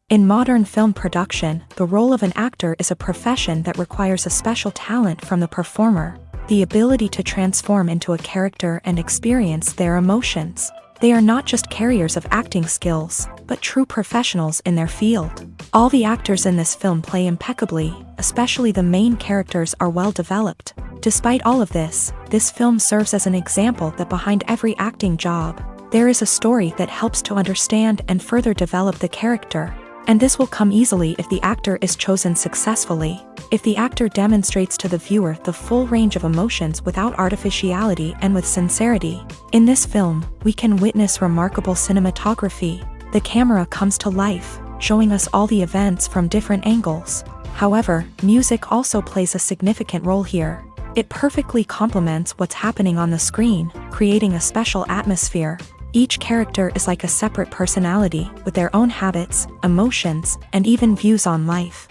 In modern film production, the role of an actor is a profession that requires a special talent from the performer, the ability to transform into a character and experience their emotions. They are not just carriers of acting skills, but true professionals in their field. All the actors in this film play impeccably, especially the main characters are well developed. Despite all of this film serves as an example that behind every acting job, there is a story that helps to understand and further develop the character. And this will come easily if the actor is chosen successfully. If the actor demonstrates to the viewer the full range of emotions without artificiality and with sincerity. In this film, we can witness remarkable cinematography. The camera comes to life, showing us all the events from different angles. However, music also plays a significant role here. It perfectly complements what's happening on the screen, creating a special atmosphere. Each character is like a separate personality, with their own habits, emotions, and even views on life.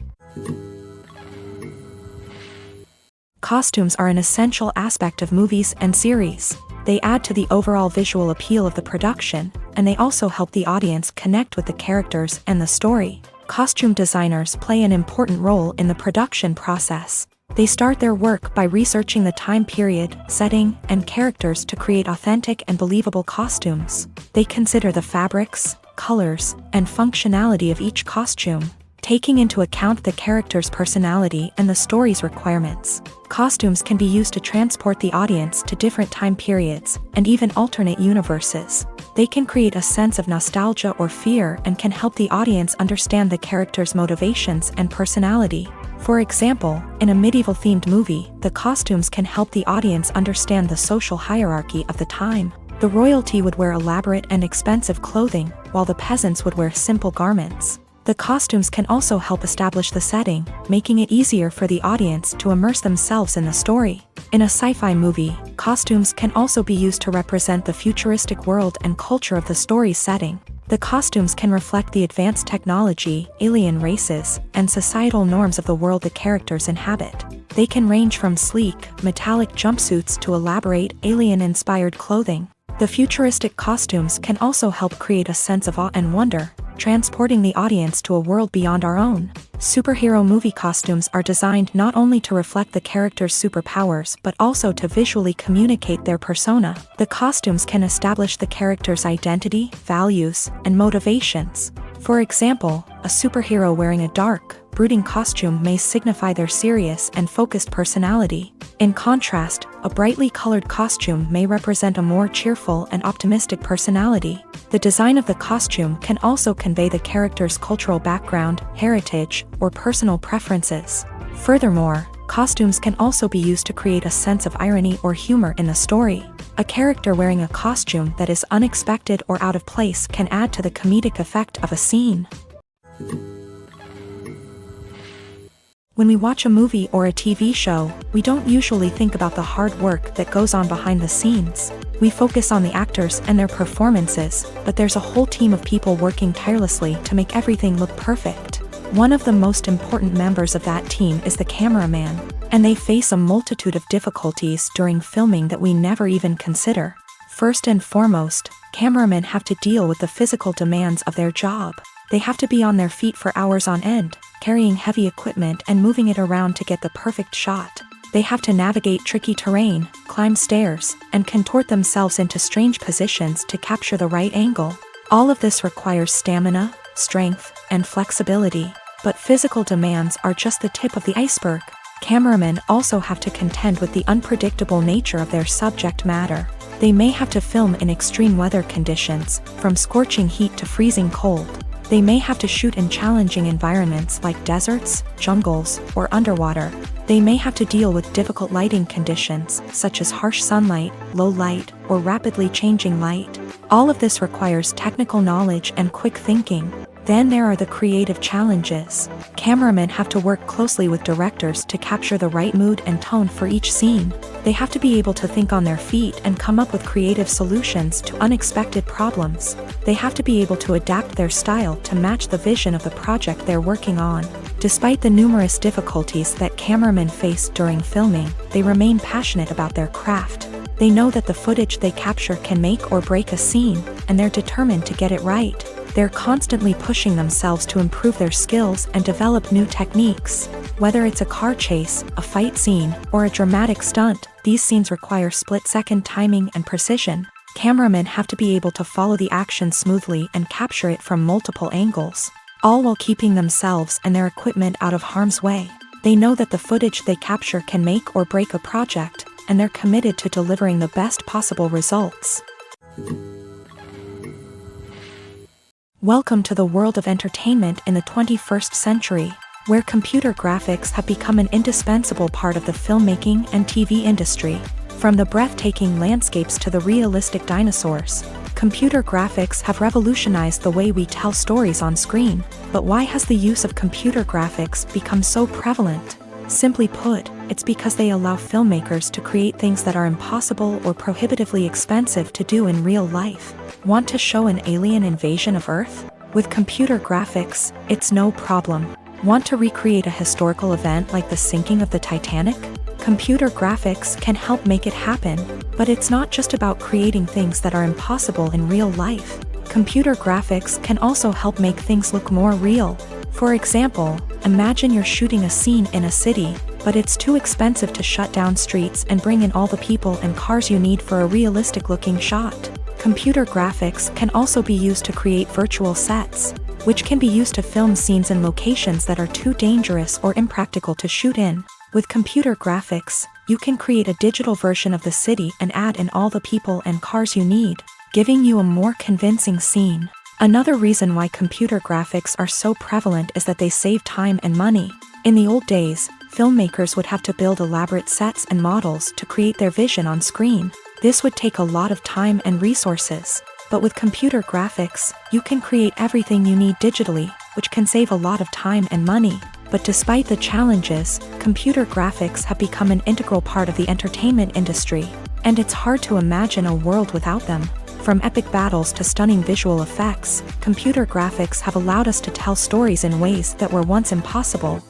Costumes are an essential aspect of movies and series. They add to the overall visual appeal of the production, and they also help the audience connect with the characters and the story. Costume designers play an important role in the production process. They start their work by researching the time period, setting, and characters to create authentic and believable costumes. They consider the fabrics, colors, and functionality of each costume, taking into account the character's personality and the story's requirements. Costumes can be used to transport the audience to different time periods, and even alternate universes. They can create a sense of nostalgia or fear and can help the audience understand the character's motivations and personality. For example, in a medieval-themed movie, the costumes can help the audience understand the social hierarchy of the time. The royalty would wear elaborate and expensive clothing, while the peasants would wear simple garments. The costumes can also help establish the setting, making it easier for the audience to immerse themselves in the story. In a sci-fi movie, costumes can also be used to represent the futuristic world and culture of the story's setting. The costumes can reflect the advanced technology, alien races, and societal norms of the world the characters inhabit. They can range from sleek, metallic jumpsuits to elaborate, alien-inspired clothing. The futuristic costumes can also help create a sense of awe and wonder, transporting the audience to a world beyond our own. Superhero movie costumes are designed not only to reflect the character's superpowers but also to visually communicate their persona. The costumes can establish the character's identity, values, and motivations. For example, a superhero wearing a dark, brooding costume may signify their serious and focused personality. In contrast, a brightly colored costume may represent a more cheerful and optimistic personality. The design of the costume can also convey the character's cultural background, heritage, or personal preferences. Furthermore, costumes can also be used to create a sense of irony or humor in the story. A character wearing a costume that is unexpected or out of place can add to the comedic effect of a scene. When we watch a movie or a TV show, we don't usually think about the hard work that goes on behind the scenes. We focus on the actors and their performances, but there's a whole team of people working tirelessly to make everything look perfect. One of the most important members of that team is the cameraman, and they face a multitude of difficulties during filming that we never even consider. First and foremost, cameramen have to deal with the physical demands of their job. They have to be on their feet for hours on end, carrying heavy equipment and moving it around to get the perfect shot. They have to navigate tricky terrain, climb stairs, and contort themselves into strange positions to capture the right angle. All of this requires stamina, strength, and flexibility. But physical demands are just the tip of the iceberg. Cameramen also have to contend with the unpredictable nature of their subject matter. They may have to film in extreme weather conditions, from scorching heat to freezing cold. They may have to shoot in challenging environments like deserts, jungles, or underwater. They may have to deal with difficult lighting conditions, such as harsh sunlight, low light, or rapidly changing light. All of this requires technical knowledge and quick thinking. Then there are the creative challenges. Cameramen have to work closely with directors to capture the right mood and tone for each scene. They have to be able to think on their feet and come up with creative solutions to unexpected problems. They have to be able to adapt their style to match the vision of the project they're working on. Despite the numerous difficulties that cameramen face during filming, they remain passionate about their craft. They know that the footage they capture can make or break a scene, and they're determined to get it right. They're constantly pushing themselves to improve their skills and develop new techniques. Whether it's a car chase, a fight scene, or a dramatic stunt, these scenes require split-second timing and precision. Cameramen have to be able to follow the action smoothly and capture it from multiple angles, all while keeping themselves and their equipment out of harm's way. They know that the footage they capture can make or break a project, and they're committed to delivering the best possible results. Welcome to the world of entertainment in the 21st century, where computer graphics have become an indispensable part of the filmmaking and TV industry. From the breathtaking landscapes to the realistic dinosaurs, computer graphics have revolutionized the way we tell stories on screen. But why has the use of computer graphics become so prevalent? Simply put, it's because they allow filmmakers to create things that are impossible or prohibitively expensive to do in real life. Want to show an alien invasion of Earth? With computer graphics, it's no problem. Want to recreate a historical event like the sinking of the Titanic? Computer graphics can help make it happen, but it's not just about creating things that are impossible in real life. Computer graphics can also help make things look more real. For example, imagine you're shooting a scene in a city, but it's too expensive to shut down streets and bring in all the people and cars you need for a realistic-looking shot. Computer graphics can also be used to create virtual sets, which can be used to film scenes in locations that are too dangerous or impractical to shoot in. With computer graphics, you can create a digital version of the city and add in all the people and cars you need, giving you a more convincing scene. Another reason why computer graphics are so prevalent is that they save time and money. In the old days, filmmakers would have to build elaborate sets and models to create their vision on screen. This would take a lot of time and resources. But with computer graphics, you can create everything you need digitally, which can save a lot of time and money. But despite the challenges, computer graphics have become an integral part of the entertainment industry, and it's hard to imagine a world without them. From epic battles to stunning visual effects, computer graphics have allowed us to tell stories in ways that were once impossible.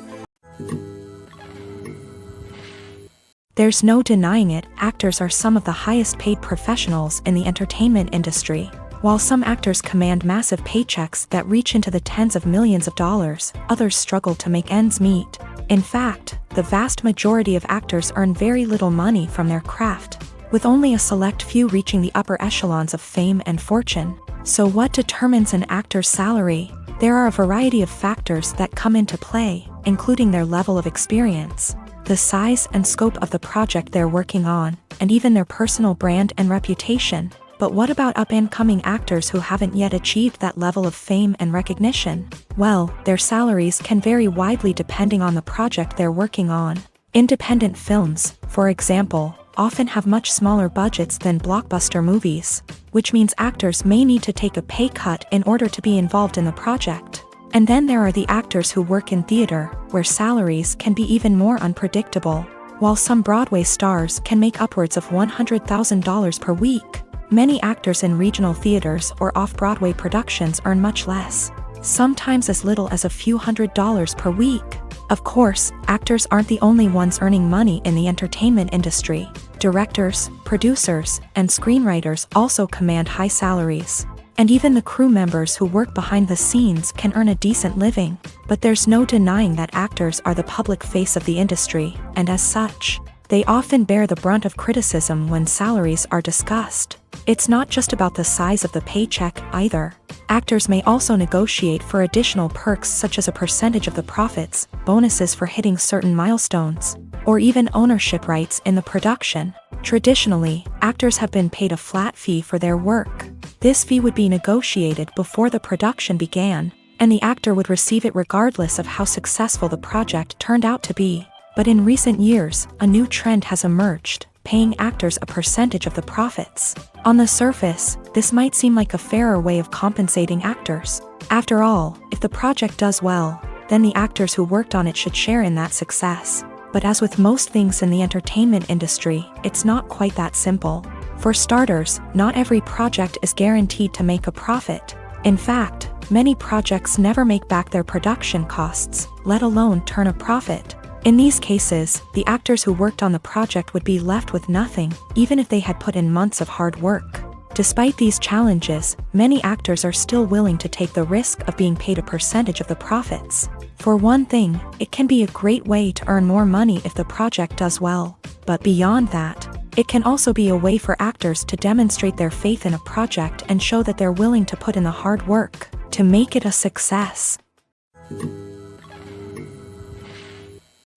There's no denying it, actors are some of the highest paid professionals in the entertainment industry. While some actors command massive paychecks that reach into the tens of millions of dollars, others struggle to make ends meet. In fact, the vast majority of actors earn very little money from their craft, with only a select few reaching the upper echelons of fame and fortune. So what determines an actor's salary? There are a variety of factors that come into play, including their level of experience, the size and scope of the project they're working on, and even their personal brand and reputation. But what about up-and-coming actors who haven't yet achieved that level of fame and recognition? Well, their salaries can vary widely depending on the project they're working on. Independent films, for example, often have much smaller budgets than blockbuster movies, which means actors may need to take a pay cut in order to be involved in the project. And then there are the actors who work in theater, where salaries can be even more unpredictable. While some Broadway stars can make upwards of $100,000 per week, many actors in regional theaters or off-Broadway productions earn much less, sometimes as little as a few $100s per week. Of course, actors aren't the only ones earning money in the entertainment industry. Directors, producers, and screenwriters also command high salaries. And even the crew members who work behind the scenes can earn a decent living. But there's no denying that actors are the public face of the industry, and as such, They often bear the brunt of criticism when salaries are discussed. It's not just about the size of the paycheck either. Actors may also negotiate for additional perks such as a percentage of the profits, bonuses for hitting certain milestones, or even ownership rights in the production. Traditionally, actors have been paid a flat fee for their work. This fee would be negotiated before the production began, and the actor would receive it regardless of how successful the project turned out to be. But in recent years, a new trend has emerged, paying actors a percentage of the profits. On the surface, this might seem like a fairer way of compensating actors. After all, if the project does well, then the actors who worked on it should share in that success. But as with most things in the entertainment industry, it's not quite that simple. For starters, not every project is guaranteed to make a profit. In fact, many projects never make back their production costs, let alone turn a profit. In these cases, the actors who worked on the project would be left with nothing, even if they had put in months of hard work. Despite these challenges, many actors are still willing to take the risk of being paid a percentage of the profits. For one thing, it can be a great way to earn more money if the project does well. But beyond that, it can also be a way for actors to demonstrate their faith in a project and show that they're willing to put in the hard work to make it a success.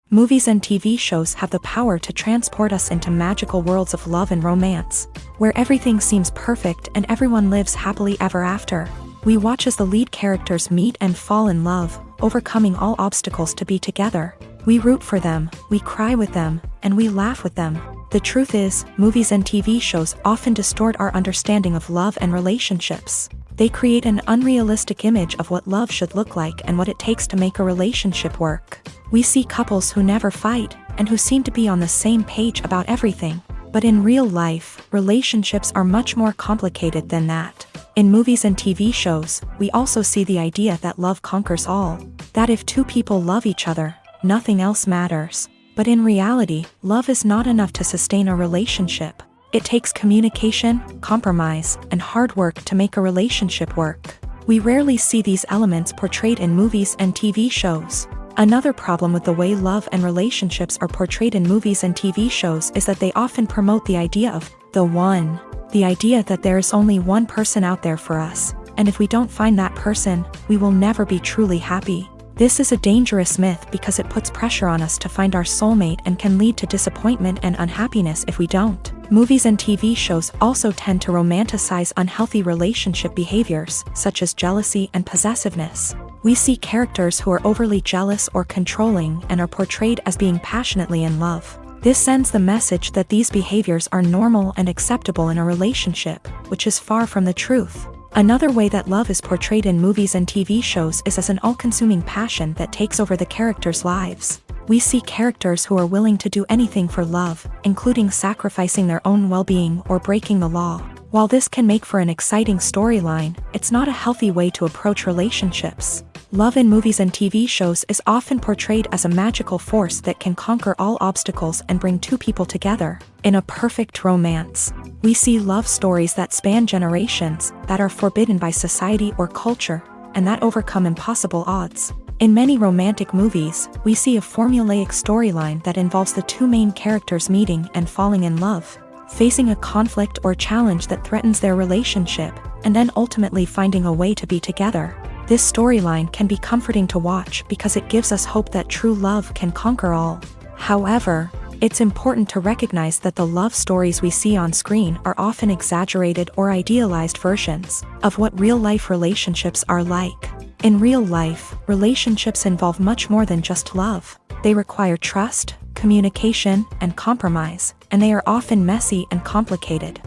Movies and TV shows have the power to transport us into magical worlds of love and romance, where everything seems perfect and everyone lives happily ever after. We watch as the lead characters meet and fall in love, overcoming all obstacles to be together. We root for them, we cry with them, and we laugh with them. The truth is, movies and TV shows often distort our understanding of love and relationships. They create an unrealistic image of what love should look like and what it takes to make a relationship work. We see couples who never fight, and who seem to be on the same page about everything. But in real life, relationships are much more complicated than that. In movies and TV shows, we also see the idea that love conquers all. That if two people love each other, nothing else matters. But in reality, love is not enough to sustain a relationship. It takes communication, compromise, and hard work to make a relationship work. We rarely see these elements portrayed in movies and TV shows. Another problem with the way love and relationships are portrayed in movies and TV shows is that they often promote the idea of the one. The idea that there is only one person out there for us, and if we don't find that person, we will never be truly happy. This is a dangerous myth because it puts pressure on us to find our soulmate and can lead to disappointment and unhappiness if we don't. Movies and TV shows also tend to romanticize unhealthy relationship behaviors, such as jealousy and possessiveness. We see characters who are overly jealous or controlling and are portrayed as being passionately in love. This sends the message that these behaviors are normal and acceptable in a relationship, which is far from the truth. Another way that love is portrayed in movies and TV shows is as an all-consuming passion that takes over the characters' lives. We see characters who are willing to do anything for love, including sacrificing their own well-being or breaking the law. While this can make for an exciting storyline, it's not a healthy way to approach relationships. Love in movies and TV shows is often portrayed as a magical force that can conquer all obstacles and bring two people together in a perfect romance. We see love stories that span generations, that are forbidden by society or culture, and that overcome impossible odds. In many romantic movies, we see a formulaic storyline that involves the two main characters meeting and falling in love, facing a conflict or challenge that threatens their relationship, and then ultimately finding a way to be together. This storyline can be comforting to watch because it gives us hope that true love can conquer all. However, it's important to recognize that the love stories we see on screen are often exaggerated or idealized versions of what real-life relationships are like. In real life, relationships involve much more than just love. They require trust, communication, and compromise, and they are often messy and complicated.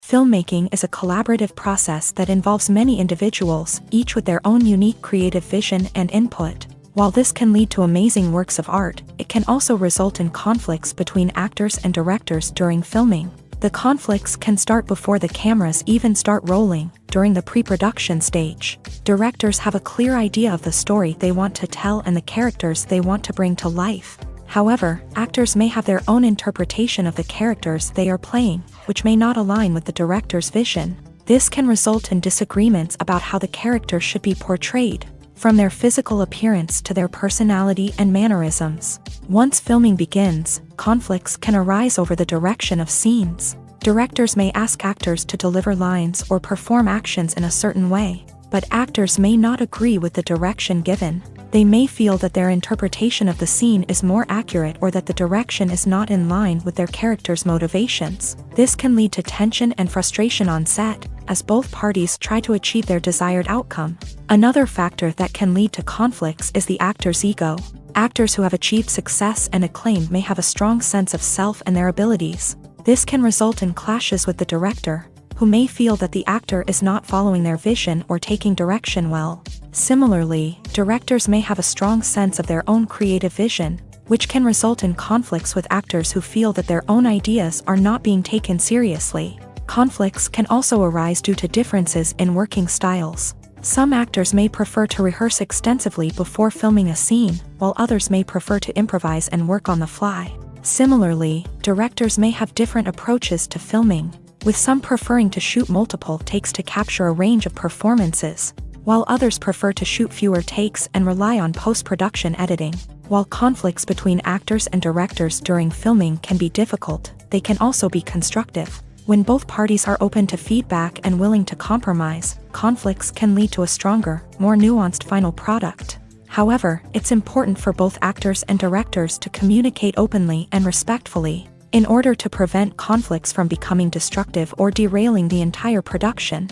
Filmmaking is a collaborative process that involves many individuals, each with their own unique creative vision and input. While this can lead to amazing works of art, it can also result in conflicts between actors and directors during filming. The conflicts can start before the cameras even start rolling, during the pre-production stage. Directors have a clear idea of the story they want to tell and the characters they want to bring to life. However, actors may have their own interpretation of the characters they are playing, which may not align with the director's vision. This can result in disagreements about how the character should be portrayed. from their physical appearance to their personality and mannerisms. Once filming begins, conflicts can arise over the direction of scenes. Directors may ask actors to deliver lines or perform actions in a certain way, but actors may not agree with the direction given. They may feel that their interpretation of the scene is more accurate or that the direction is not in line with their character's motivations. This can lead to tension and frustration on set, as both parties try to achieve their desired outcome. Another factor that can lead to conflicts is the actor's ego. Actors who have achieved success and acclaim may have a strong sense of self and their abilities. This can result in clashes with the director, who may feel that the actor is not following their vision or taking direction well. Similarly, directors may have a strong sense of their own creative vision, which can result in conflicts with actors who feel that their own ideas are not being taken seriously. Conflicts can also arise due to differences in working styles. Some actors may prefer to rehearse extensively before filming a scene, while others may prefer to improvise and work on the fly. Similarly, directors may have different approaches to filming, with some preferring to shoot multiple takes to capture a range of performances, while others prefer to shoot fewer takes and rely on post-production editing. While conflicts between actors and directors during filming can be difficult, they can also be constructive. When both parties are open to feedback and willing to compromise, conflicts can lead to a stronger, more nuanced final product. However, it's important for both actors and directors to communicate openly and respectfully, in order to prevent conflicts from becoming destructive or derailing the entire production.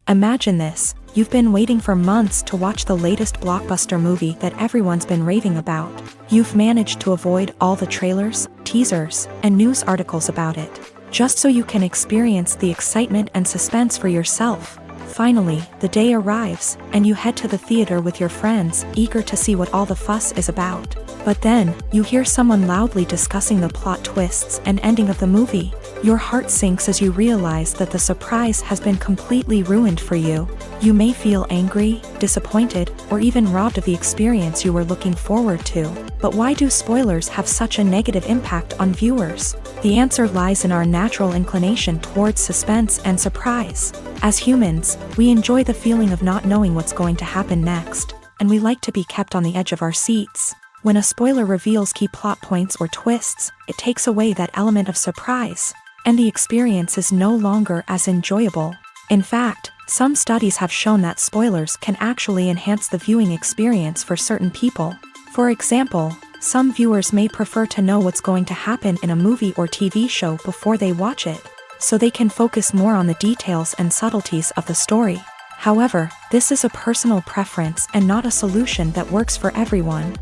Imagine this: you've been waiting for months to watch the latest blockbuster movie that everyone's been raving about. You've managed to avoid all the trailers, teasers, and news articles about it, just so you can experience the excitement and suspense for yourself. Finally, the day arrives, and you head to the theater with your friends, eager to see what all the fuss is about. But then, you hear someone loudly discussing the plot twists and ending of the movie. Your heart sinks as you realize that the surprise has been completely ruined for you. You may feel angry, disappointed, or even robbed of the experience you were looking forward to. But why do spoilers have such a negative impact on viewers? The answer lies in our natural inclination towards suspense and surprise. As humans, we enjoy the feeling of not knowing what's going to happen next, and we like to be kept on the edge of our seats. When a spoiler reveals key plot points or twists, it takes away that element of surprise, and the experience is no longer as enjoyable. In fact, some studies have shown that spoilers can actually enhance the viewing experience for certain people. For example, some viewers may prefer to know what's going to happen in a movie or TV show before they watch it, so they can focus more on the details and subtleties of the story. However, this is a personal preference and not a solution that works for everyone.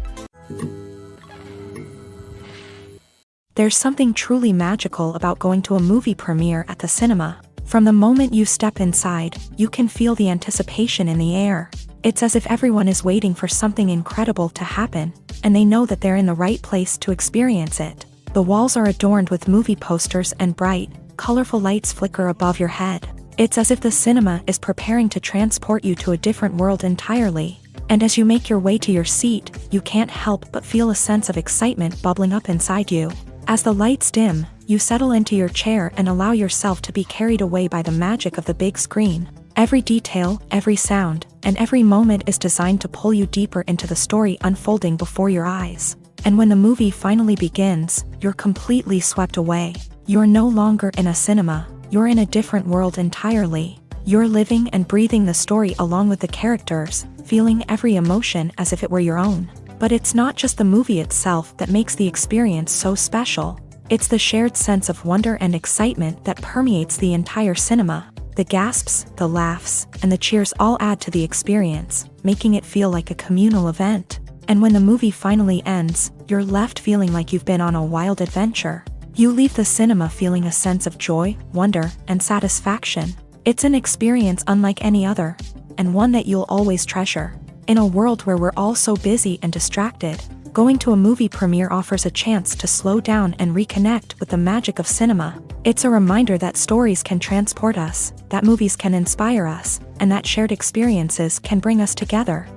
There's something truly magical about going to a movie premiere at the cinema. From the moment you step inside, you can feel the anticipation in the air. It's as if everyone is waiting for something incredible to happen, and they know that they're in the right place to experience it. The walls are adorned with movie posters and bright, colorful lights flicker above your head. It's as if the cinema is preparing to transport you to a different world entirely. And as you make your way to your seat, you can't help but feel a sense of excitement bubbling up inside you. As the lights dim, you settle into your chair and allow yourself to be carried away by the magic of the big screen. Every detail, every sound, and every moment is designed to pull you deeper into the story unfolding before your eyes. And when the movie finally begins, you're completely swept away. You're no longer in a cinema, you're in a different world entirely. You're living and breathing the story along with the characters, feeling every emotion as if it were your own. But it's not just the movie itself that makes the experience so special. It's the shared sense of wonder and excitement that permeates the entire cinema. The gasps, the laughs, and the cheers all add to the experience, making it feel like a communal event. And when the movie finally ends, you're left feeling like you've been on a wild adventure. You leave the cinema feeling a sense of joy, wonder, and satisfaction. It's an experience unlike any other, and one that you'll always treasure. In a world where we're all so busy and distracted, going to a movie premiere offers a chance to slow down and reconnect with the magic of cinema. It's a reminder that stories can transport us, that movies can inspire us, and that shared experiences can bring us together.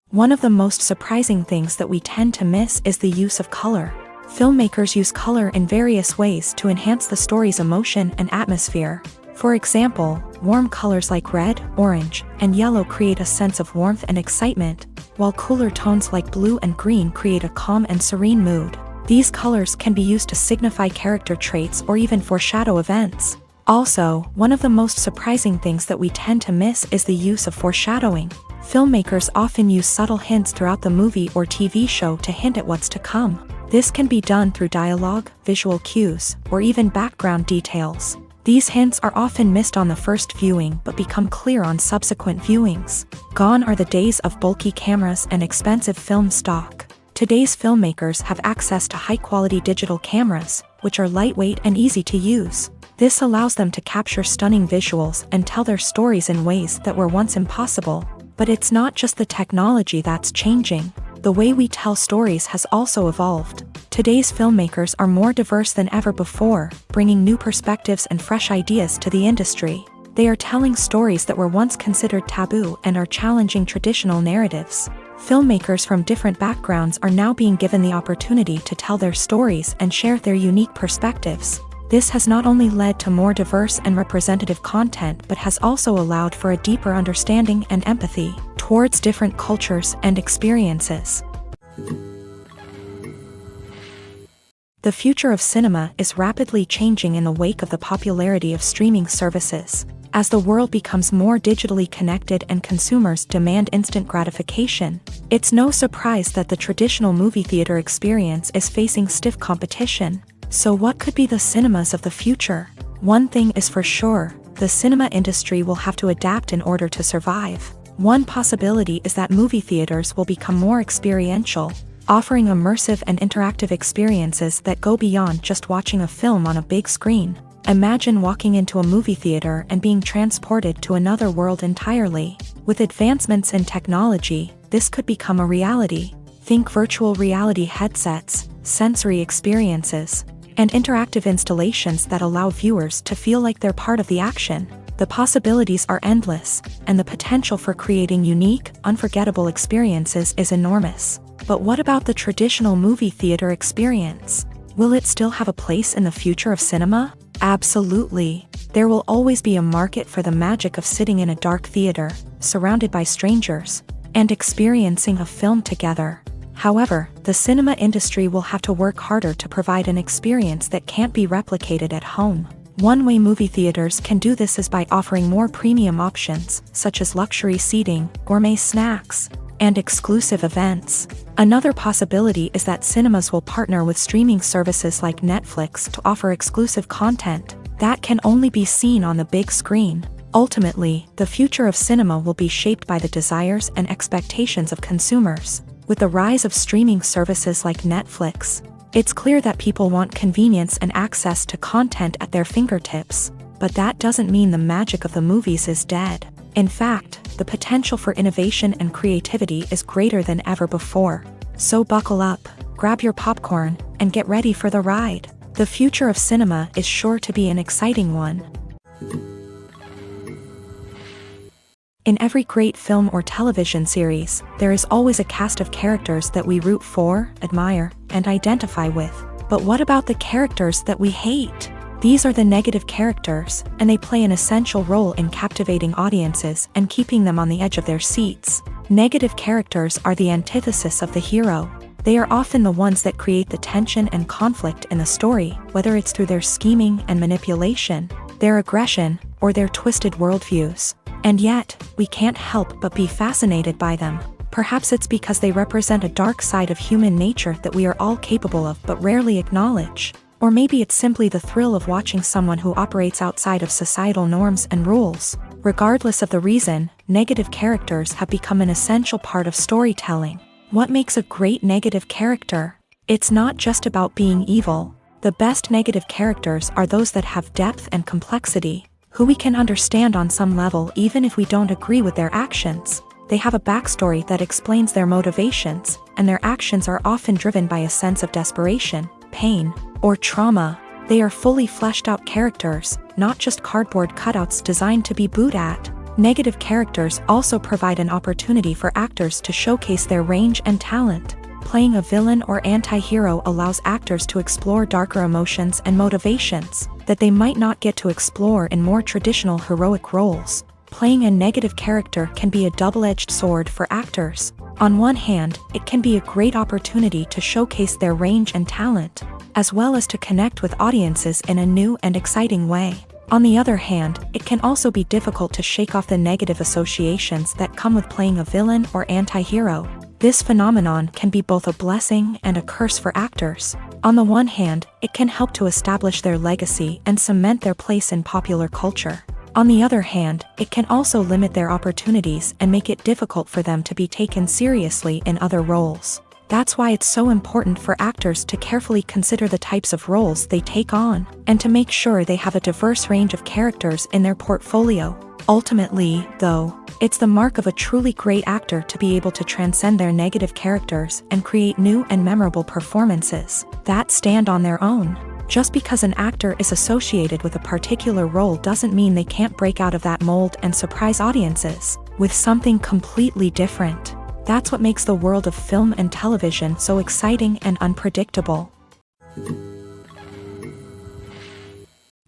One of the most surprising things that we tend to miss is the use of color. Filmmakers use color in various ways to enhance the story's emotion and atmosphere. For example, warm colors like red, orange, and yellow create a sense of warmth and excitement, while cooler tones like blue and green create a calm and serene mood. These colors can be used to signify character traits or even foreshadow events. Also, one of the most surprising things that we tend to miss is the use of foreshadowing. Filmmakers often use subtle hints throughout the movie or TV show to hint at what's to come. This can be done through dialogue, visual cues, or even background details. These hints are often missed on the first viewing but become clear on subsequent viewings. Gone are the days of bulky cameras and expensive film stock. Today's filmmakers have access to high-quality digital cameras, which are lightweight and easy to use. This allows them to capture stunning visuals and tell their stories in ways that were once impossible. But it's not just the technology that's changing. The way we tell stories has also evolved. Today's filmmakers are more diverse than ever before, bringing new perspectives and fresh ideas to the industry. They are telling stories that were once considered taboo and are challenging traditional narratives. Filmmakers from different backgrounds are now being given the opportunity to tell their stories and share their unique perspectives. This has not only led to more diverse and representative content but has also allowed for a deeper understanding and empathy towards different cultures and experiences. The future of cinema is rapidly changing in the wake of the popularity of streaming services. As the world becomes more digitally connected and consumers demand instant gratification, it's no surprise that the traditional movie theater experience is facing stiff competition. So what could be the cinemas of the future? One thing is for sure, the cinema industry will have to adapt in order to survive. One possibility is that movie theaters will become more experiential, offering immersive and interactive experiences that go beyond just watching a film on a big screen. Imagine walking into a movie theater and being transported to another world entirely. With advancements in technology, this could become a reality. Think virtual reality headsets, sensory experiences, and interactive installations that allow viewers to feel like they're part of the action. The possibilities are endless, and the potential for creating unique, unforgettable experiences is enormous. But what about the traditional movie theater experience? Will it still have a place in the future of cinema? Absolutely. There will always be a market for the magic of sitting in a dark theater, surrounded by strangers, and experiencing a film together. However, the cinema industry will have to work harder to provide an experience that can't be replicated at home. One way movie theaters can do this is by offering more premium options, such as luxury seating, gourmet snacks, and exclusive events. Another possibility is that cinemas will partner with streaming services like Netflix to offer exclusive content that can only be seen on the big screen. Ultimately, the future of cinema will be shaped by the desires and expectations of consumers. With the rise of streaming services like Netflix, it's clear that people want convenience and access to content at their fingertips. But that doesn't mean the magic of the movies is dead. In fact, the potential for innovation and creativity is greater than ever before. So buckle up, grab your popcorn, and get ready for the ride. The future of cinema is sure to be an exciting one. In every great film or television series, there is always a cast of characters that we root for, admire, and identify with. But what about the characters that we hate? These are the negative characters, and they play an essential role in captivating audiences and keeping them on the edge of their seats. Negative characters are the antithesis of the hero. They are often the ones that create the tension and conflict in the story, whether it's through their scheming and manipulation, their aggression, or their twisted worldviews. And yet, we can't help but be fascinated by them. Perhaps it's because they represent a dark side of human nature that we are all capable of but rarely acknowledge. Or maybe it's simply the thrill of watching someone who operates outside of societal norms and rules. Regardless of the reason, negative characters have become an essential part of storytelling. What makes a great negative character? It's not just about being evil. The best negative characters are those that have depth and complexity, who we can understand on some level even if we don't agree with their actions. They have a backstory that explains their motivations, and their actions are often driven by a sense of desperation, pain, or trauma. They are fully fleshed out characters, not just cardboard cutouts designed to be booed at. Negative characters also provide an opportunity for actors to showcase their range and talent. Playing a villain or anti-hero allows actors to explore darker emotions and motivations that they might not get to explore in more traditional heroic roles. Playing a negative character can be a double-edged sword for actors. On one hand, it can be a great opportunity to showcase their range and talent, as well as to connect with audiences in a new and exciting way. On the other hand, it can also be difficult to shake off the negative associations that come with playing a villain or anti-hero. This phenomenon can be both a blessing and a curse for actors. On the one hand, it can help to establish their legacy and cement their place in popular culture. On the other hand, it can also limit their opportunities and make it difficult for them to be taken seriously in other roles. That's why it's so important for actors to carefully consider the types of roles they take on, and to make sure they have a diverse range of characters in their portfolio. Ultimately, though, it's the mark of a truly great actor to be able to transcend their negative characters and create new and memorable performances that stand on their own. Just because an actor is associated with a particular role doesn't mean they can't break out of that mold and surprise audiences with something completely different. That's what makes the world of film and television so exciting and unpredictable.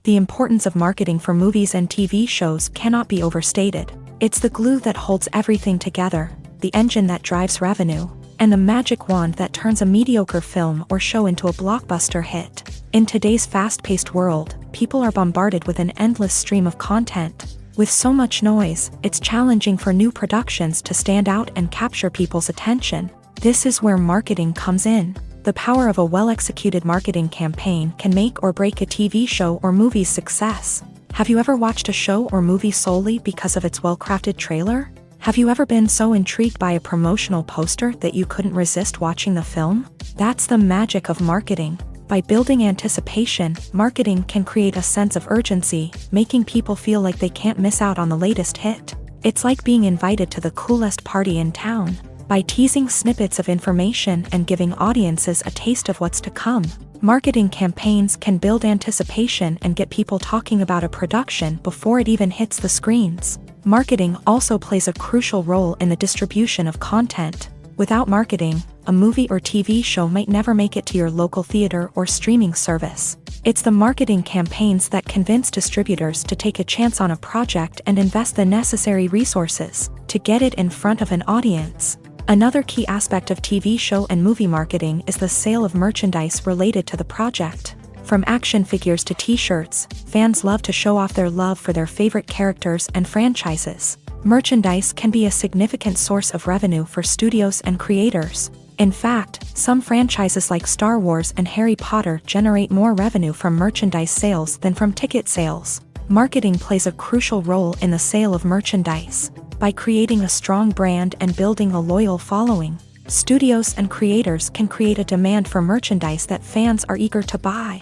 The importance of marketing for movies and TV shows cannot be overstated. It's the glue that holds everything together, the engine that drives revenue, and the magic wand that turns a mediocre film or show into a blockbuster hit. In today's fast-paced world, people are bombarded with an endless stream of content. With so much noise, it's challenging for new productions to stand out and capture people's attention. This is where marketing comes in. The power of a well-executed marketing campaign can make or break a TV show or movie's success. Have you ever watched a show or movie solely because of its well-crafted trailer? Have you ever been so intrigued by a promotional poster that you couldn't resist watching the film? That's the magic of marketing. By building anticipation, marketing can create a sense of urgency, making people feel like they can't miss out on the latest hit. It's like being invited to the coolest party in town. By teasing snippets of information and giving audiences a taste of what's to come, marketing campaigns can build anticipation and get people talking about a production before it even hits the screens. Marketing also plays a crucial role in the distribution of content. Without marketing, a movie or TV show might never make it to your local theater or streaming service. It's the marketing campaigns that convince distributors to take a chance on a project and invest the necessary resources to get it in front of an audience. Another key aspect of TV show and movie marketing is the sale of merchandise related to the project. From action figures to t-shirts, fans love to show off their love for their favorite characters and franchises. Merchandise can be a significant source of revenue for studios and creators. In fact, some franchises like Star Wars and Harry Potter generate more revenue from merchandise sales than from ticket sales. Marketing plays a crucial role in the sale of merchandise. By creating a strong brand and building a loyal following, studios and creators can create a demand for merchandise that fans are eager to buy.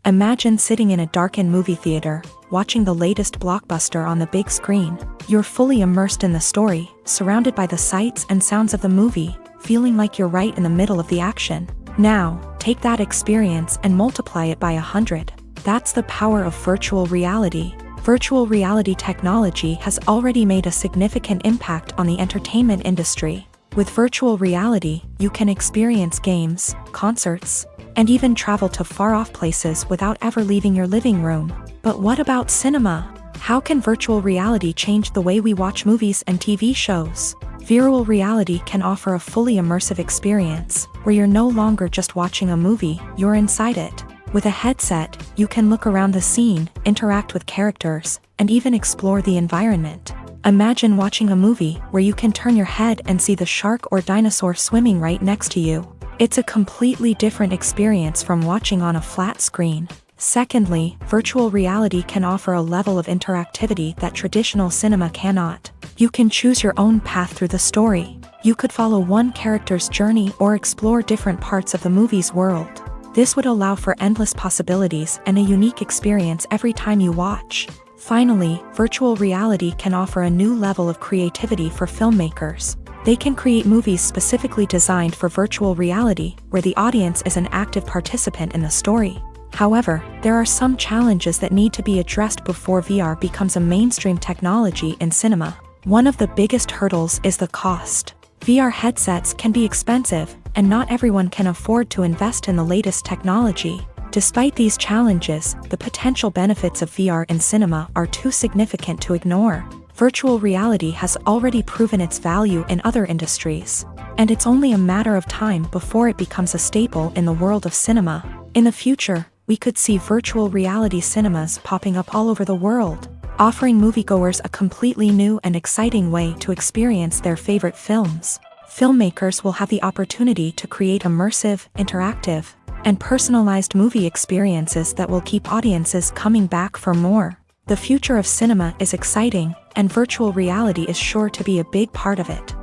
Imagine sitting in a darkened movie theater, watching the latest blockbuster on the big screen. You're fully immersed in the story, surrounded by the sights and sounds of the movie, feeling like you're right in the middle of the action. Now, take that experience and multiply it by 100. That's the power of virtual reality. Virtual reality technology has already made a significant impact on the entertainment industry. With virtual reality, you can experience games, concerts, and even travel to far-off places without ever leaving your living room. But what about cinema? How can virtual reality change the way we watch movies and TV shows? Virtual reality can offer a fully immersive experience, where you're no longer just watching a movie, you're inside it. With a headset, you can look around the scene, interact with characters, and even explore the environment. Imagine watching a movie where you can turn your head and see the shark or dinosaur swimming right next to you. It's a completely different experience from watching on a flat screen. Secondly, virtual reality can offer a level of interactivity that traditional cinema cannot. You can choose your own path through the story. You could follow one character's journey or explore different parts of the movie's world. This would allow for endless possibilities and a unique experience every time you watch. Finally, virtual reality can offer a new level of creativity for filmmakers. They can create movies specifically designed for virtual reality, where the audience is an active participant in the story. However, there are some challenges that need to be addressed before VR becomes a mainstream technology in cinema. One of the biggest hurdles is the cost. VR headsets can be expensive, and not everyone can afford to invest in the latest technology. Despite these challenges, the potential benefits of VR in cinema are too significant to ignore. Virtual reality has already proven its value in other industries, and it's only a matter of time before it becomes a staple in the world of cinema. In the future, we could see virtual reality cinemas popping up all over the world, offering moviegoers a completely new and exciting way to experience their favorite films. Filmmakers will have the opportunity to create immersive, interactive, and personalized movie experiences that will keep audiences coming back for more. The future of cinema is exciting, and virtual reality is sure to be a big part of it.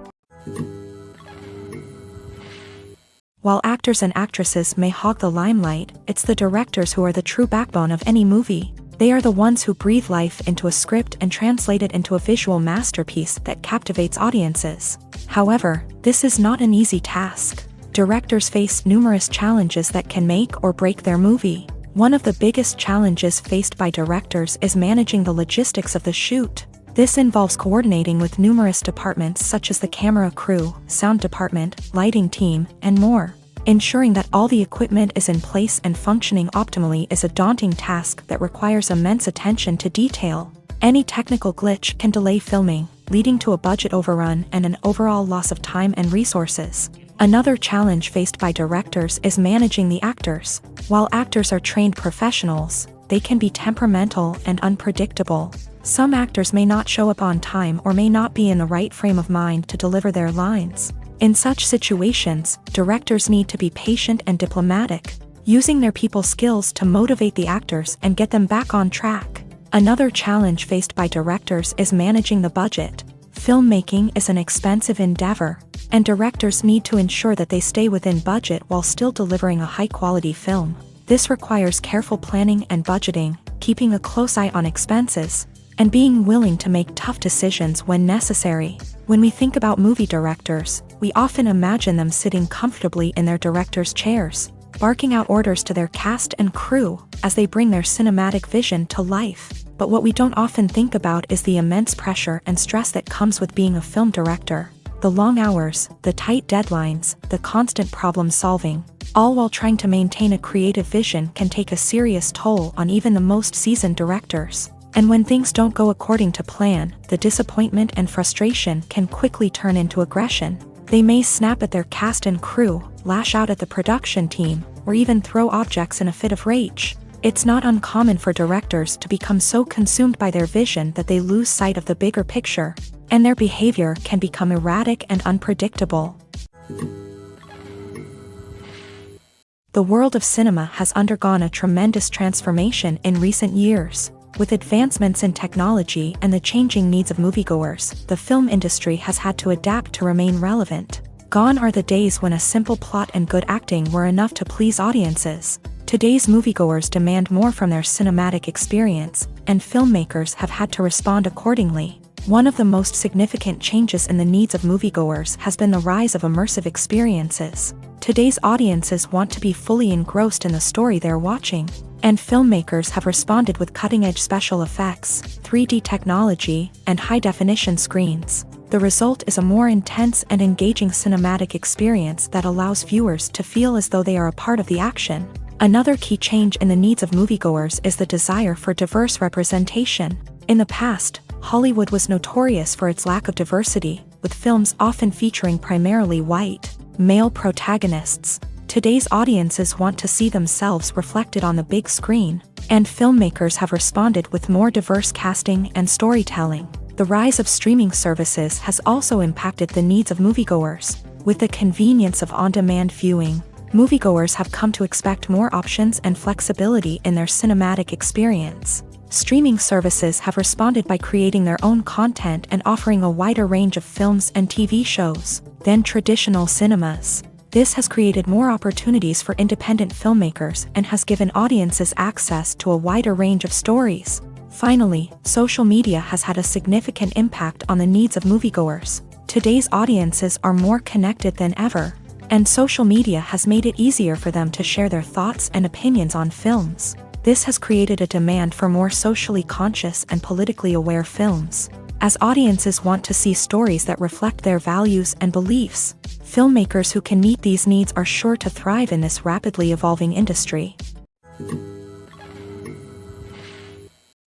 While actors and actresses may hog the limelight, it's the directors who are the true backbone of any movie. They are the ones who breathe life into a script and translate it into a visual masterpiece that captivates audiences. However, this is not an easy task. Directors face numerous challenges that can make or break their movie. One of the biggest challenges faced by directors is managing the logistics of the shoot. This involves coordinating with numerous departments such as the camera crew, sound department, lighting team, and more. Ensuring that all the equipment is in place and functioning optimally is a daunting task that requires immense attention to detail. Any technical glitch can delay filming, leading to a budget overrun and an overall loss of time and resources. Another challenge faced by directors is managing the actors. While actors are trained professionals, they can be temperamental and unpredictable. Some actors may not show up on time or may not be in the right frame of mind to deliver their lines. In such situations, directors need to be patient and diplomatic, using their people skills to motivate the actors and get them back on track. Another challenge faced by directors is managing the budget. Filmmaking is an expensive endeavor, and directors need to ensure that they stay within budget while still delivering a high-quality film. This requires careful planning and budgeting, keeping a close eye on expenses, and being willing to make tough decisions when necessary. When we think about movie directors, we often imagine them sitting comfortably in their director's chairs, barking out orders to their cast and crew as they bring their cinematic vision to life. But what we don't often think about is the immense pressure and stress that comes with being a film director. The long hours, the tight deadlines, the constant problem solving, all while trying to maintain a creative vision can take a serious toll on even the most seasoned directors. And when things don't go according to plan, the disappointment and frustration can quickly turn into aggression. They may snap at their cast and crew, lash out at the production team, or even throw objects in a fit of rage. It's not uncommon for directors to become so consumed by their vision that they lose sight of the bigger picture, and their behavior can become erratic and unpredictable. The world of cinema has undergone a tremendous transformation in recent years. With advancements in technology and the changing needs of moviegoers, the film industry has had to adapt to remain relevant. Gone are the days when a simple plot and good acting were enough to please audiences. Today's moviegoers demand more from their cinematic experience, and filmmakers have had to respond accordingly. One of the most significant changes in the needs of moviegoers has been the rise of immersive experiences. Today's audiences want to be fully engrossed in the story they're watching, and filmmakers have responded with cutting-edge special effects, 3D technology, and high-definition screens. The result is a more intense and engaging cinematic experience that allows viewers to feel as though they are a part of the action. Another key change in the needs of moviegoers is the desire for diverse representation. In the past, Hollywood was notorious for its lack of diversity, with films often featuring primarily white, male protagonists. Today's audiences want to see themselves reflected on the big screen, and filmmakers have responded with more diverse casting and storytelling. The rise of streaming services has also impacted the needs of moviegoers. With the convenience of on-demand viewing, moviegoers have come to expect more options and flexibility in their cinematic experience. Streaming services have responded by creating their own content and offering a wider range of films and TV shows than traditional cinemas. This has created more opportunities for independent filmmakers and has given audiences access to a wider range of stories. Finally, social media has had a significant impact on the needs of moviegoers. Today's audiences are more connected than ever, and social media has made it easier for them to share their thoughts and opinions on films. This has created a demand for more socially conscious and politically aware films. as audiences want to see stories that reflect their values and beliefs. Filmmakers who can meet these needs are sure to thrive in this rapidly evolving industry.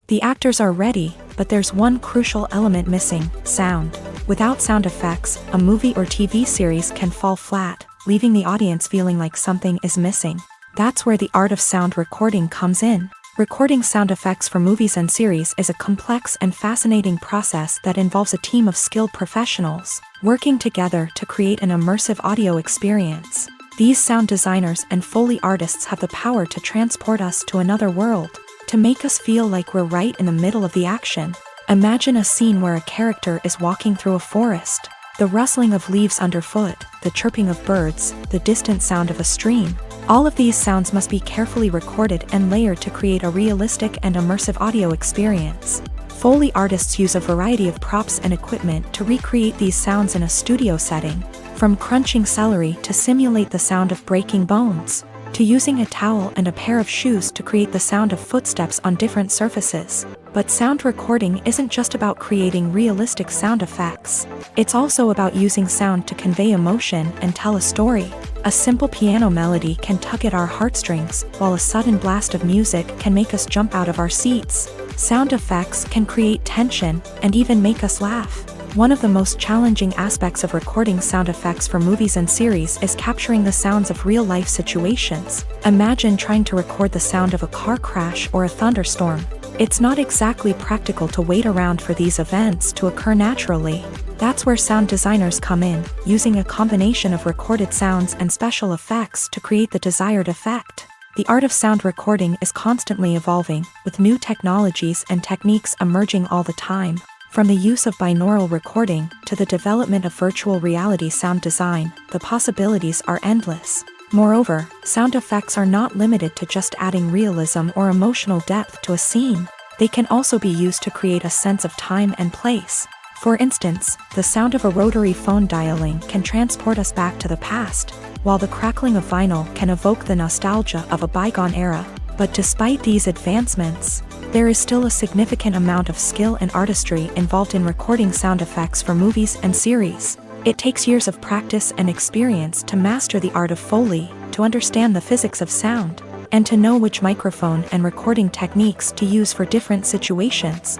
The actors are ready, but there's one crucial element missing: sound. Without sound effects, a movie or TV series can fall flat, leaving the audience feeling like something is missing. That's where the art of sound recording comes in. Recording sound effects for movies and series is a complex and fascinating process that involves a team of skilled professionals working together to create an immersive audio experience. These sound designers and Foley artists have the power to transport us to another world, to make us feel like we're right in the middle of the action. Imagine a scene where a character is walking through a forest. The rustling of leaves underfoot, the chirping of birds, the distant sound of a stream. All of these sounds must be carefully recorded and layered to create a realistic and immersive audio experience. Foley artists use a variety of props and equipment to recreate these sounds in a studio setting, from crunching celery to simulate the sound of breaking bones, to using a towel and a pair of shoes to create the sound of footsteps on different surfaces. But sound recording isn't just about creating realistic sound effects. It's also about using sound to convey emotion and tell a story. A simple piano melody can tug at our heartstrings, while a sudden blast of music can make us jump out of our seats. Sound effects can create tension and even make us laugh. One of the most challenging aspects of recording sound effects for movies and series is capturing the sounds of real-life situations. Imagine trying to record the sound of a car crash or a thunderstorm. It's not exactly practical to wait around for these events to occur naturally. That's where sound designers come in, using a combination of recorded sounds and special effects to create the desired effect. The art of sound recording is constantly evolving, with new technologies and techniques emerging all the time. From the use of binaural recording to the development of virtual reality sound design, the possibilities are endless. Moreover, sound effects are not limited to just adding realism or emotional depth to a scene. They can also be used to create a sense of time and place. For instance, the sound of a rotary phone dialing can transport us back to the past, while the crackling of vinyl can evoke the nostalgia of a bygone era. But despite these advancements, there is still a significant amount of skill and artistry involved in recording sound effects for movies and series. It takes years of practice and experience to master the art of Foley, to understand the physics of sound, and to know which microphone and recording techniques to use for different situations.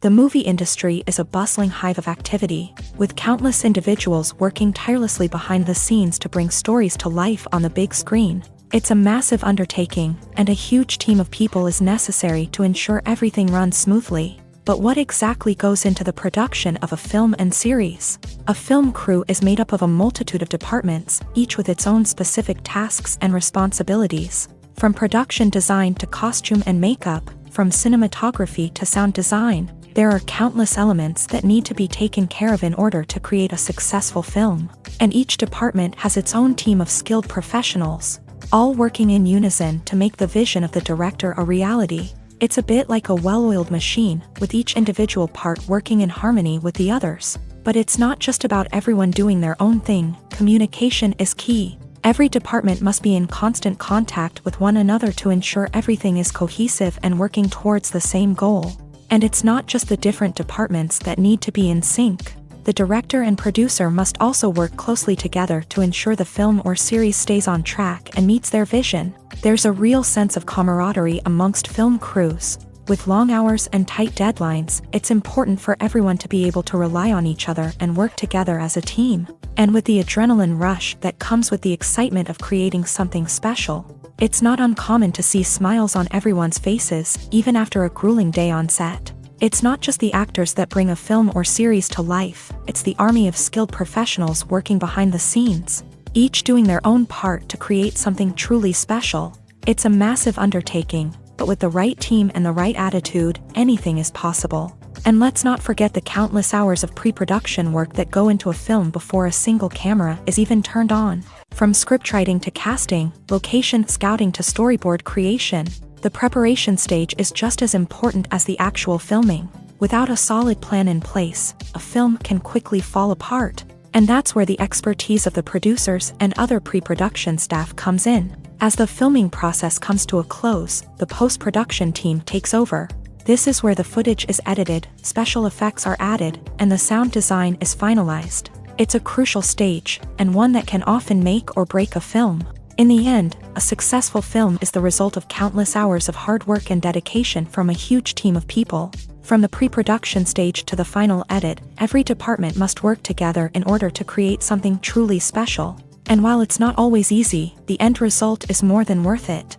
The movie industry is a bustling hive of activity, with countless individuals working tirelessly behind the scenes to bring stories to life on the big screen. It's a massive undertaking, and a huge team of people is necessary to ensure everything runs smoothly. But what exactly goes into the production of a film and series? A film crew is made up of a multitude of departments, each with its own specific tasks and responsibilities. From production design to costume and makeup, from cinematography to sound design, there are countless elements that need to be taken care of in order to create a successful film. And each department has its own team of skilled professionals, all working in unison to make the vision of the director a reality. It's a bit like a well-oiled machine, with each individual part working in harmony with the others. But it's not just about everyone doing their own thing. Communication is key. Every department must be in constant contact with one another to ensure everything is cohesive and working towards the same goal. And it's not just the different departments that need to be in sync. The director and producer must also work closely together to ensure the film or series stays on track and meets their vision. There's a real sense of camaraderie amongst film crews. With long hours and tight deadlines, it's important for everyone to be able to rely on each other and work together as a team. And with the adrenaline rush that comes with the excitement of creating something special, it's not uncommon to see smiles on everyone's faces, even after a grueling day on set. It's not just the actors that bring a film or series to life, it's the army of skilled professionals working behind the scenes, each doing their own part to create something truly special. It's a massive undertaking, but with the right team and the right attitude, anything is possible. And let's not forget the countless hours of pre-production work that go into a film before a single camera is even turned on. From scriptwriting to casting, location scouting to storyboard creation, the preparation stage is just as important as the actual filming. Without a solid plan in place, a film can quickly fall apart. And that's where the expertise of the producers and other pre-production staff comes in. As the filming process comes to a close, the post-production team takes over. This is where the footage is edited, special effects are added, and the sound design is finalized. It's a crucial stage, and one that can often make or break a film. In the end, a successful film is the result of countless hours of hard work and dedication from a huge team of people. From the pre-production stage to the final edit, every department must work together in order to create something truly special. And while it's not always easy, the end result is more than worth it.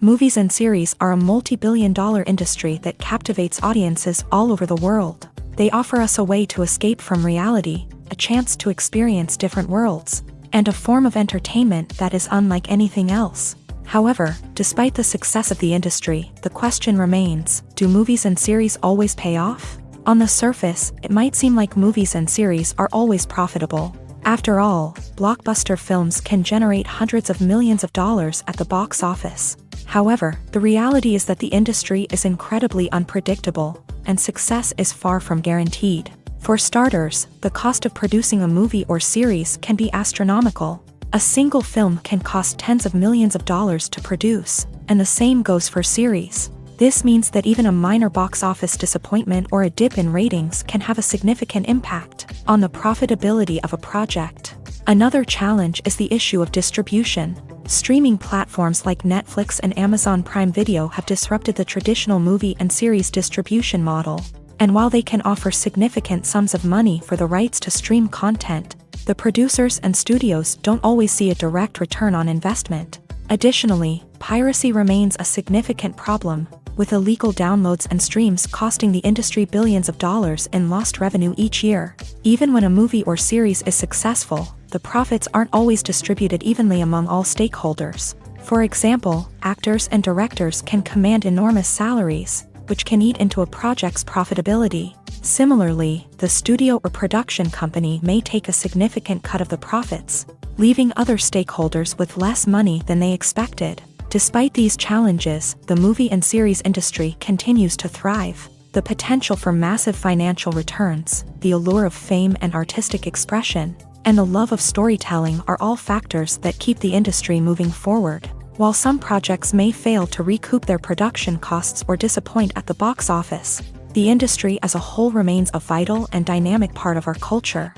Movies and series are a multi-billion-dollar industry that captivates audiences all over the world. They offer us a way to escape from reality, a chance to experience different worlds, and a form of entertainment that is unlike anything else. However, despite the success of the industry, the question remains, do movies and series always pay off? On the surface, it might seem like movies and series are always profitable. After all, blockbuster films can generate hundreds of millions of dollars at the box office. However, the reality is that the industry is incredibly unpredictable, and success is far from guaranteed. For starters, the cost of producing a movie or series can be astronomical. A single film can cost tens of millions of dollars to produce, and the same goes for series. This means that even a minor box office disappointment or a dip in ratings can have a significant impact on the profitability of a project. Another challenge is the issue of distribution. Streaming platforms like Netflix and Amazon Prime Video have disrupted the traditional movie and series distribution model. And while they can offer significant sums of money for the rights to stream content, the producers and studios don't always see a direct return on investment. Additionally, piracy remains a significant problem, with illegal downloads and streams costing the industry billions of dollars in lost revenue each year. Even when a movie or series is successful, the profits aren't always distributed evenly among all stakeholders. For example, actors and directors can command enormous salaries, which can eat into a project's profitability. Similarly, the studio or production company may take a significant cut of the profits, leaving other stakeholders with less money than they expected. Despite these challenges, the movie and series industry continues to thrive. The potential for massive financial returns, the allure of fame and artistic expression, and the love of storytelling are all factors that keep the industry moving forward. While some projects may fail to recoup their production costs or disappoint at the box office, the industry as a whole remains a vital and dynamic part of our culture.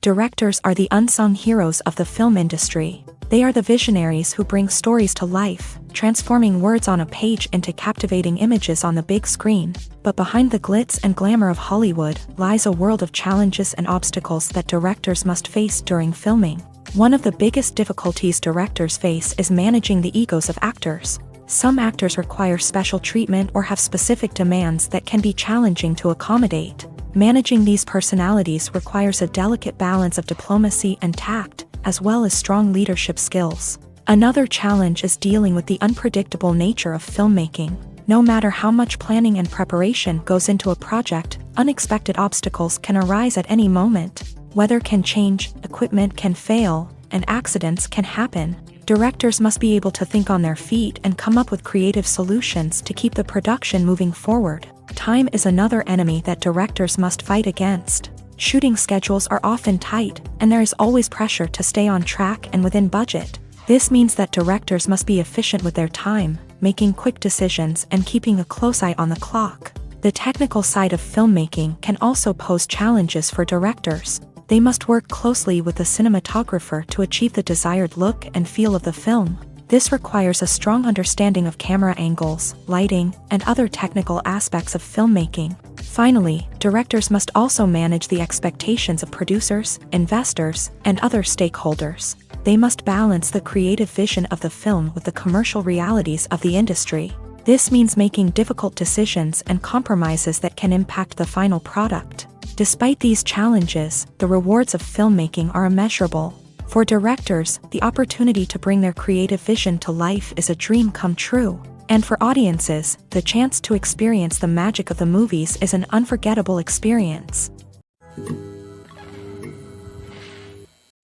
Directors are the unsung heroes of the film industry. They are the visionaries who bring stories to life, transforming words on a page into captivating images on the big screen. But behind the glitz and glamour of Hollywood lies a world of challenges and obstacles that directors must face during filming. One of the biggest difficulties directors face is managing the egos of actors. Some actors require special treatment or have specific demands that can be challenging to accommodate. Managing these personalities requires a delicate balance of diplomacy and tact, as well as strong leadership skills. Another challenge is dealing with the unpredictable nature of filmmaking. No matter how much planning and preparation goes into a project, unexpected obstacles can arise at any moment. Weather can change, equipment can fail, and accidents can happen. Directors must be able to think on their feet and come up with creative solutions to keep the production moving forward. Time is another enemy that directors must fight against. Shooting schedules are often tight, and there is always pressure to stay on track and within budget. This means that directors must be efficient with their time, making quick decisions and keeping a close eye on the clock. The technical side of filmmaking can also pose challenges for directors. They must work closely with the cinematographer to achieve the desired look and feel of the film. This requires a strong understanding of camera angles, lighting, and other technical aspects of filmmaking. Finally, directors must also manage the expectations of producers, investors, and other stakeholders. They must balance the creative vision of the film with the commercial realities of the industry. This means making difficult decisions and compromises that can impact the final product. Despite these challenges, the rewards of filmmaking are immeasurable. For directors, the opportunity to bring their creative vision to life is a dream come true. And for audiences, the chance to experience the magic of the movies is an unforgettable experience.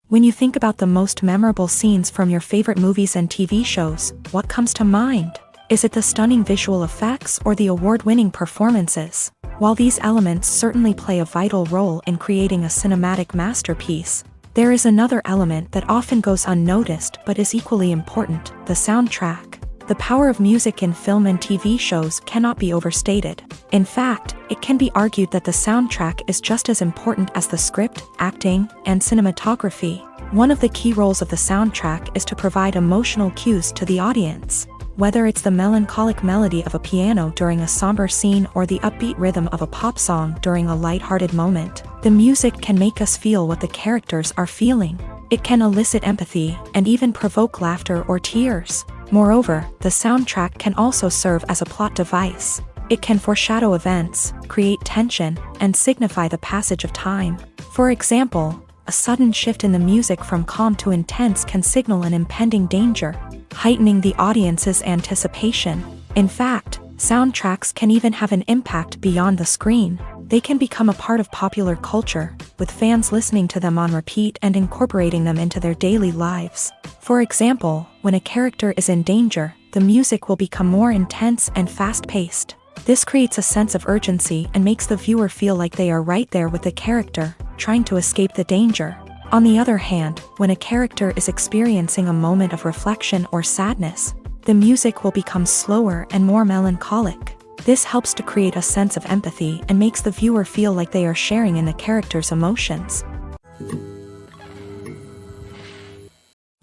When you think about the most memorable scenes from your favorite movies and TV shows, what comes to mind? Is it the stunning visual effects or the award-winning performances? While these elements certainly play a vital role in creating a cinematic masterpiece, There is another element that often goes unnoticed but is equally important: the soundtrack. The power of music in film and TV shows cannot be overstated. In fact, it can be argued that the soundtrack is just as important as the script, acting, and cinematography. One of the key roles of the soundtrack is to provide emotional cues to the audience. Whether it's the melancholic melody of a piano during a somber scene or the upbeat rhythm of a pop song during a light-hearted moment, the music can make us feel what the characters are feeling. It can elicit empathy and even provoke laughter or tears. Moreover, the soundtrack can also serve as a plot device. It can foreshadow events, create tension, and signify the passage of time. For example, a sudden shift in the music from calm to intense can signal an impending danger, heightening the audience's anticipation. In fact, soundtracks can even have an impact beyond the screen. They can become a part of popular culture, with fans listening to them on repeat and incorporating them into their daily lives. For example, when a character is in danger, the music will become more intense and fast-paced. This creates a sense of urgency and makes the viewer feel like they are right there with the character, trying to escape the danger. On the other hand, when a character is experiencing a moment of reflection or sadness, the music will become slower and more melancholic. This helps to create a sense of empathy and makes the viewer feel like they are sharing in the character's emotions.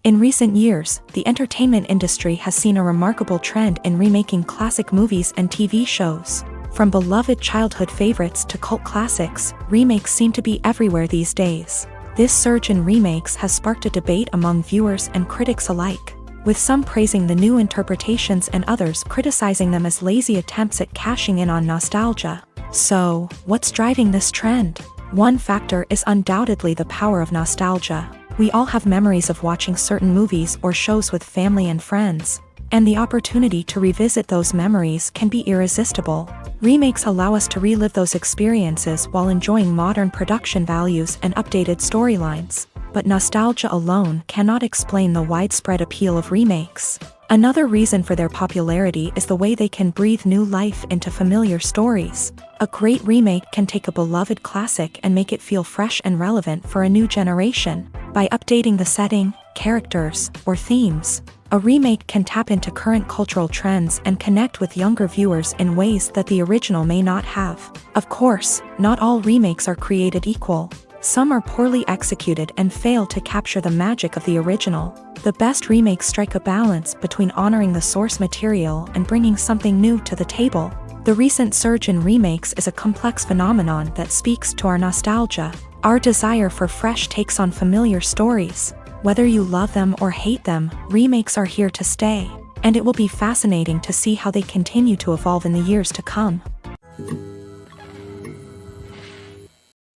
In recent years, the entertainment industry has seen a remarkable trend in remaking classic movies and TV shows. From beloved childhood favorites to cult classics, remakes seem to be everywhere these days. This surge in remakes has sparked a debate among viewers and critics alike, with some praising the new interpretations and others criticizing them as lazy attempts at cashing in on nostalgia. So, what's driving this trend? One factor is undoubtedly the power of nostalgia. We all have memories of watching certain movies or shows with family and friends, and the opportunity to revisit those memories can be irresistible. Remakes allow us to relive those experiences while enjoying modern production values and updated storylines. But nostalgia alone cannot explain the widespread appeal of remakes. Another reason for their popularity is the way they can breathe new life into familiar stories. A great remake can take a beloved classic and make it feel fresh and relevant for a new generation. By updating the setting, characters, or themes, a remake can tap into current cultural trends and connect with younger viewers in ways that the original may not have. Of course, not all remakes are created equal. Some are poorly executed and fail to capture the magic of the original. The best remakes strike a balance between honoring the source material and bringing something new to the table. The recent surge in remakes is a complex phenomenon that speaks to our nostalgia, our desire for fresh takes on familiar stories. Whether you love them or hate them, remakes are here to stay, and it will be fascinating to see how they continue to evolve in the years to come.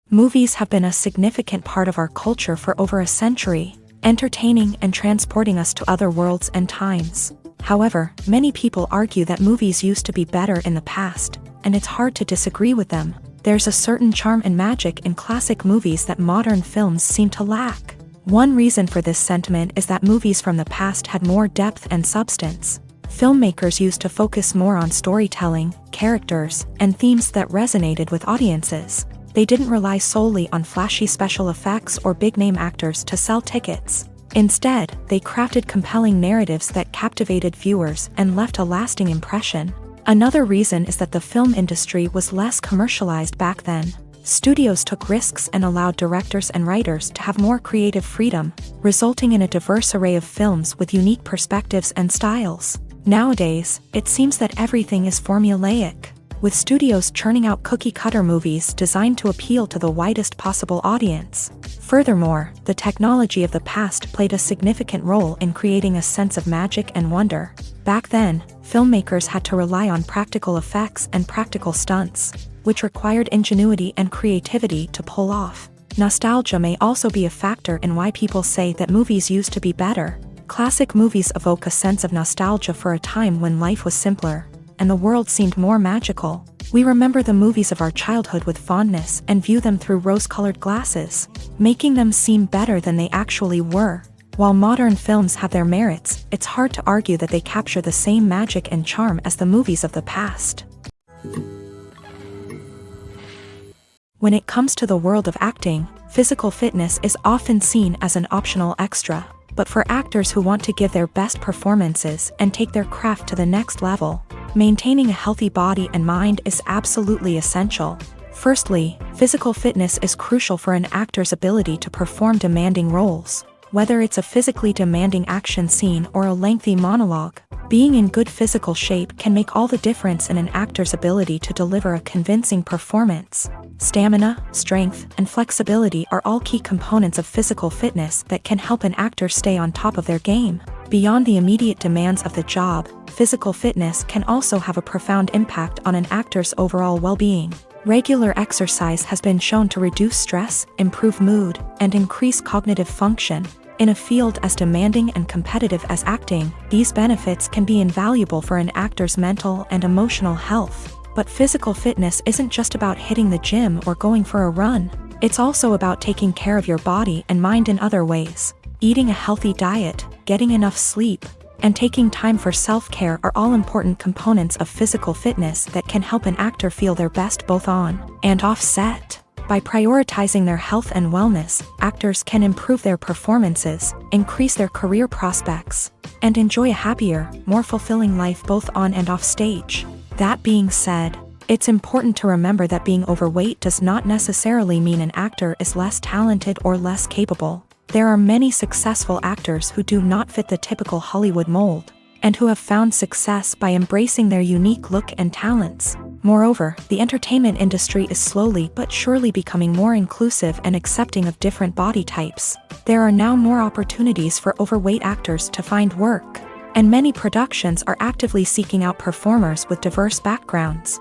Movies have been a significant part of our culture for over a century, entertaining and transporting us to other worlds and times. However, many people argue that movies used to be better in the past, and it's hard to disagree with them. There's a certain charm and magic in classic movies that modern films seem to lack. One reason for this sentiment is that movies from the past had more depth and substance. Filmmakers used to focus more on storytelling, characters, and themes that resonated with audiences. They didn't rely solely on flashy special effects or big-name actors to sell tickets. Instead, they crafted compelling narratives that captivated viewers and left a lasting impression. Another reason is that the film industry was less commercialized back then. Studios took risks and allowed directors and writers to have more creative freedom, resulting in a diverse array of films with unique perspectives and styles. Nowadays, it seems that everything is formulaic, with studios churning out cookie-cutter movies designed to appeal to the widest possible audience. Furthermore, the technology of the past played a significant role in creating a sense of magic and wonder. Back then, filmmakers had to rely on practical effects and practical stunts, which required ingenuity and creativity to pull off. Nostalgia may also be a factor in why people say that movies used to be better. Classic movies evoke a sense of nostalgia for a time when life was simpler, and the world seemed more magical. We remember the movies of our childhood with fondness and view them through rose-colored glasses, making them seem better than they actually were. While modern films have their merits, it's hard to argue that they capture the same magic and charm as the movies of the past. When it comes to the world of acting, physical fitness is often seen as an optional extra. But for actors who want to give their best performances and take their craft to the next level, maintaining a healthy body and mind is absolutely essential. Firstly, physical fitness is crucial for an actor's ability to perform demanding roles. Whether it's a physically demanding action scene or a lengthy monologue, being in good physical shape can make all the difference in an actor's ability to deliver a convincing performance. Stamina, strength, and flexibility are all key components of physical fitness that can help an actor stay on top of their game. Beyond the immediate demands of the job, physical fitness can also have a profound impact on an actor's overall well-being. Regular exercise has been shown to reduce stress, improve mood, and increase cognitive function. In a field as demanding and competitive as acting, these benefits can be invaluable for an actor's mental and emotional health. But physical fitness isn't just about hitting the gym or going for a run. It's also about taking care of your body and mind in other ways. Eating a healthy diet, getting enough sleep, and taking time for self-care are all important components of physical fitness that can help an actor feel their best both on and off set. By prioritizing their health and wellness, actors can improve their performances, increase their career prospects, and enjoy a happier, more fulfilling life both on and off stage. That being said, it's important to remember that being overweight does not necessarily mean an actor is less talented or less capable. There are many successful actors who do not fit the typical Hollywood mold, and who have found success by embracing their unique look and talents. Moreover, the entertainment industry is slowly but surely becoming more inclusive and accepting of different body types. There are now more opportunities for overweight actors to find work, and many productions are actively seeking out performers with diverse backgrounds.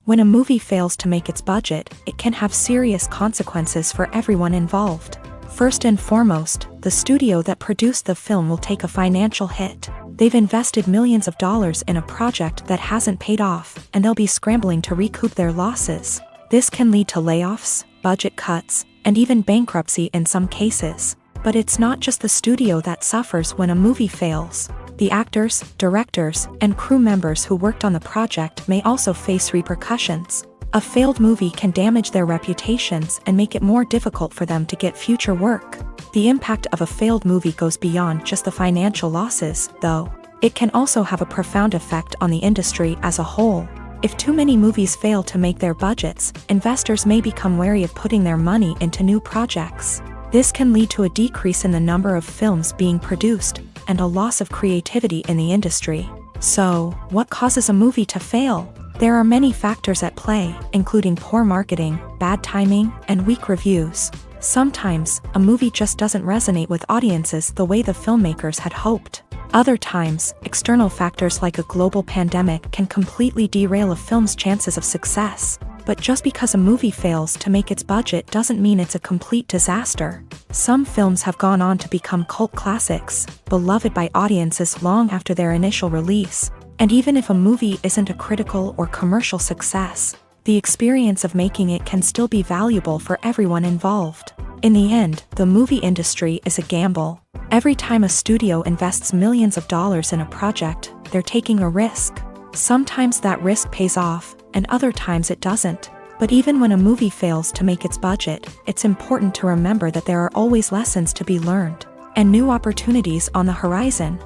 When a movie fails to make its budget, it can have serious consequences for everyone involved. First and foremost, the studio that produced the film will take a financial hit. They've invested millions of dollars in a project that hasn't paid off, and they'll be scrambling to recoup their losses. This can lead to layoffs, budget cuts, and even bankruptcy in some cases. But it's not just the studio that suffers when a movie fails. The actors, directors, and crew members who worked on the project may also face repercussions. A failed movie can damage their reputations and make it more difficult for them to get future work. The impact of a failed movie goes beyond just the financial losses, though. It can also have a profound effect on the industry as a whole. If too many movies fail to make their budgets, investors may become wary of putting their money into new projects. This can lead to a decrease in the number of films being produced, and a loss of creativity in the industry. So, what causes a movie to fail? There are many factors at play, including poor marketing, bad timing, and weak reviews. Sometimes, a movie just doesn't resonate with audiences the way the filmmakers had hoped. Other times, external factors like a global pandemic can completely derail a film's chances of success. But just because a movie fails to make its budget doesn't mean it's a complete disaster. Some films have gone on to become cult classics, beloved by audiences long after their initial release. And even if a movie isn't a critical or commercial success, the experience of making it can still be valuable for everyone involved. In the end, the movie industry is a gamble. Every time a studio invests millions of dollars in a project, they're taking a risk. Sometimes that risk pays off, and other times it doesn't. But even when a movie fails to make its budget, it's important to remember that there are always lessons to be learned, and new opportunities on the horizon.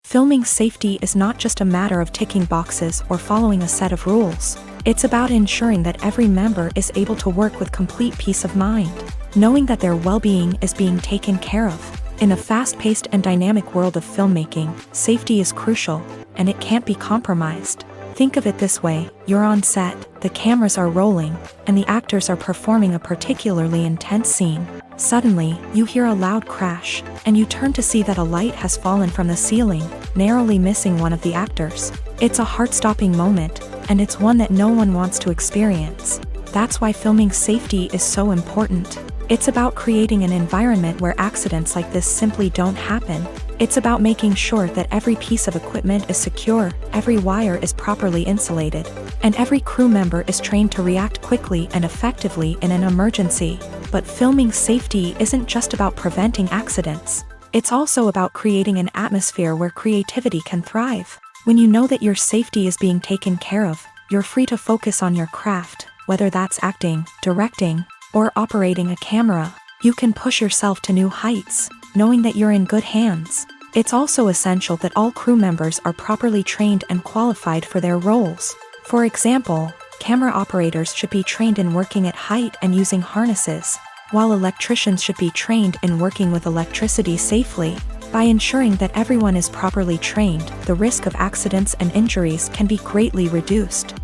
Filming safety is not just a matter of ticking boxes or following a set of rules. It's about ensuring that every member is able to work with complete peace of mind, knowing that their well-being is being taken care of. In the fast-paced and dynamic world of filmmaking, safety is crucial, and it can't be compromised. Think of it this way: you're on set, the cameras are rolling, and the actors are performing a particularly intense scene. Suddenly, you hear a loud crash, and you turn to see that a light has fallen from the ceiling, narrowly missing one of the actors. It's a heart-stopping moment, and it's one that no one wants to experience. That's why filming safety is so important. It's about creating an environment where accidents like this simply don't happen. It's about making sure that every piece of equipment is secure, every wire is properly insulated, and every crew member is trained to react quickly and effectively in an emergency. But filming safety isn't just about preventing accidents. It's also about creating an atmosphere where creativity can thrive. When you know that your safety is being taken care of, you're free to focus on your craft, whether that's acting, directing, or operating a camera. You can push yourself to new heights, knowing that you're in good hands. It's also essential that all crew members are properly trained and qualified for their roles. For example, camera operators should be trained in working at height and using harnesses, while electricians should be trained in working with electricity safely. By ensuring that everyone is properly trained, the risk of accidents and injuries can be greatly reduced.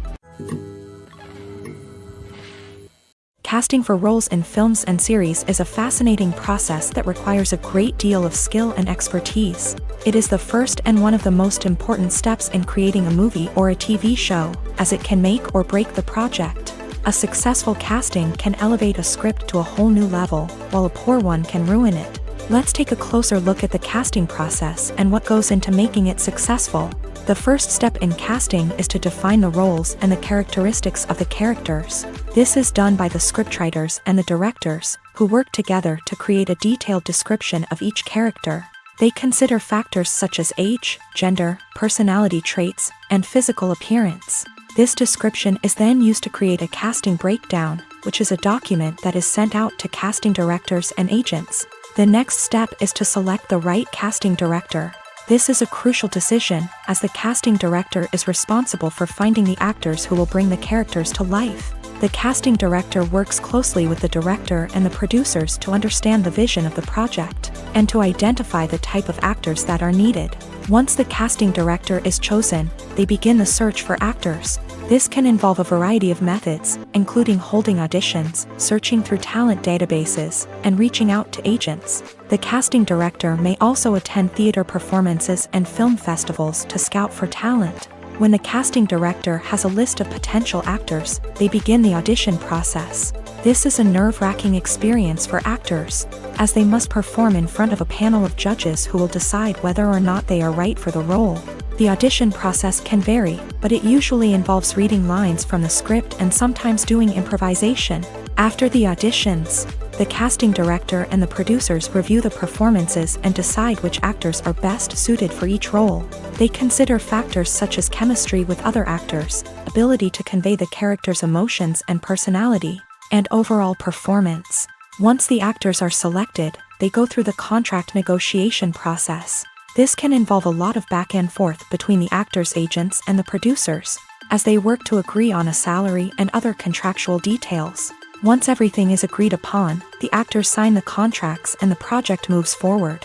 Casting for roles in films and series is a fascinating process that requires a great deal of skill and expertise. It is the first and one of the most important steps in creating a movie or a TV show, as it can make or break the project. A successful casting can elevate a script to a whole new level, while a poor one can ruin it. Let's take a closer look at the casting process and what goes into making it successful. The first step in casting is to define the roles and the characteristics of the characters. This is done by the scriptwriters and the directors, who work together to create a detailed description of each character. They consider factors such as age, gender, personality traits, and physical appearance. This description is then used to create a casting breakdown, which is a document that is sent out to casting directors and agents. The next step is to select the right casting director. This is a crucial decision, as the casting director is responsible for finding the actors who will bring the characters to life. The casting director works closely with the director and the producers to understand the vision of the project, and to identify the type of actors that are needed. Once the casting director is chosen, they begin the search for actors. This can involve a variety of methods, including holding auditions, searching through talent databases, and reaching out to agents. The casting director may also attend theater performances and film festivals to scout for talent. When the casting director has a list of potential actors, they begin the audition process. This is a nerve-wracking experience for actors, as they must perform in front of a panel of judges who will decide whether or not they are right for the role. The audition process can vary, but it usually involves reading lines from the script and sometimes doing improvisation. After the auditions, the casting director and the producers review the performances and decide which actors are best suited for each role. They consider factors such as chemistry with other actors, ability to convey the character's emotions and personality, and overall performance. Once the actors are selected, they go through the contract negotiation process. This can involve a lot of back and forth between the actors' agents and the producers, as they work to agree on a salary and other contractual details. Once everything is agreed upon, the actors sign the contracts and the project moves forward.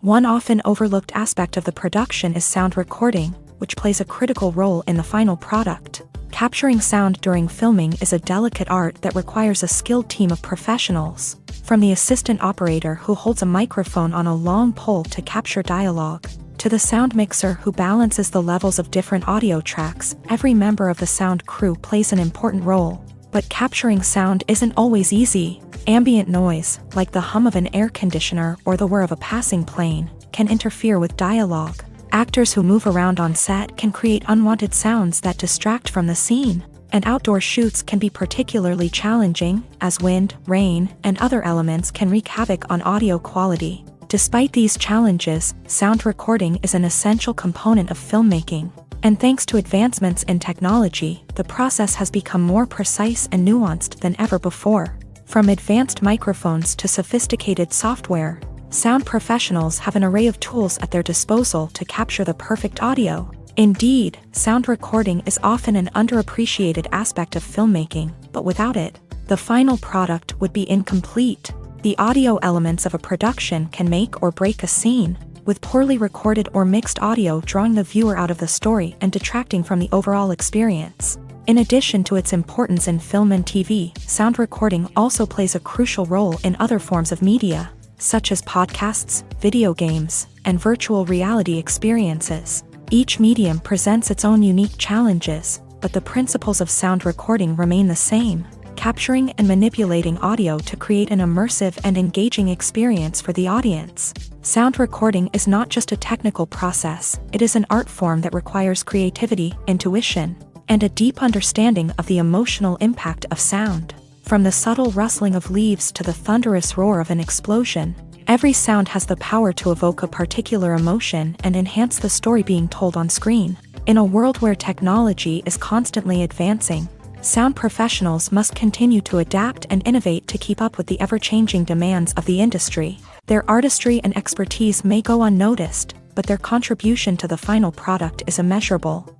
One often overlooked aspect of the production is sound recording, which plays a critical role in the final product. Capturing sound during filming is a delicate art that requires a skilled team of professionals. From the assistant operator who holds a microphone on a long pole to capture dialogue, to the sound mixer who balances the levels of different audio tracks, every member of the sound crew plays an important role. But capturing sound isn't always easy. Ambient noise, like the hum of an air conditioner or the whir of a passing plane, can interfere with dialogue. Actors who move around on set can create unwanted sounds that distract from the scene. And outdoor shoots can be particularly challenging, as wind, rain, and other elements can wreak havoc on audio quality. Despite these challenges, sound recording is an essential component of filmmaking. And thanks to advancements in technology, the process has become more precise and nuanced than ever before. From advanced microphones to sophisticated software, sound professionals have an array of tools at their disposal to capture the perfect audio. Indeed, sound recording is often an underappreciated aspect of filmmaking, but without it, the final product would be incomplete. The audio elements of a production can make or break a scene, with poorly recorded or mixed audio drawing the viewer out of the story and detracting from the overall experience. In addition to its importance in film and TV, sound recording also plays a crucial role in other forms of media, such as podcasts, video games, and virtual reality experiences. Each medium presents its own unique challenges, but the principles of sound recording remain the same, capturing and manipulating audio to create an immersive and engaging experience for the audience. Sound recording is not just a technical process, it is an art form that requires creativity, intuition, and a deep understanding of the emotional impact of sound. From the subtle rustling of leaves to the thunderous roar of an explosion, Every sound has the power to evoke a particular emotion and enhance the story being told on screen. In a world where technology is constantly advancing, sound professionals must continue to adapt and innovate to keep up with the ever-changing demands of the industry. Their artistry and expertise may go unnoticed, but their contribution to the final product is immeasurable.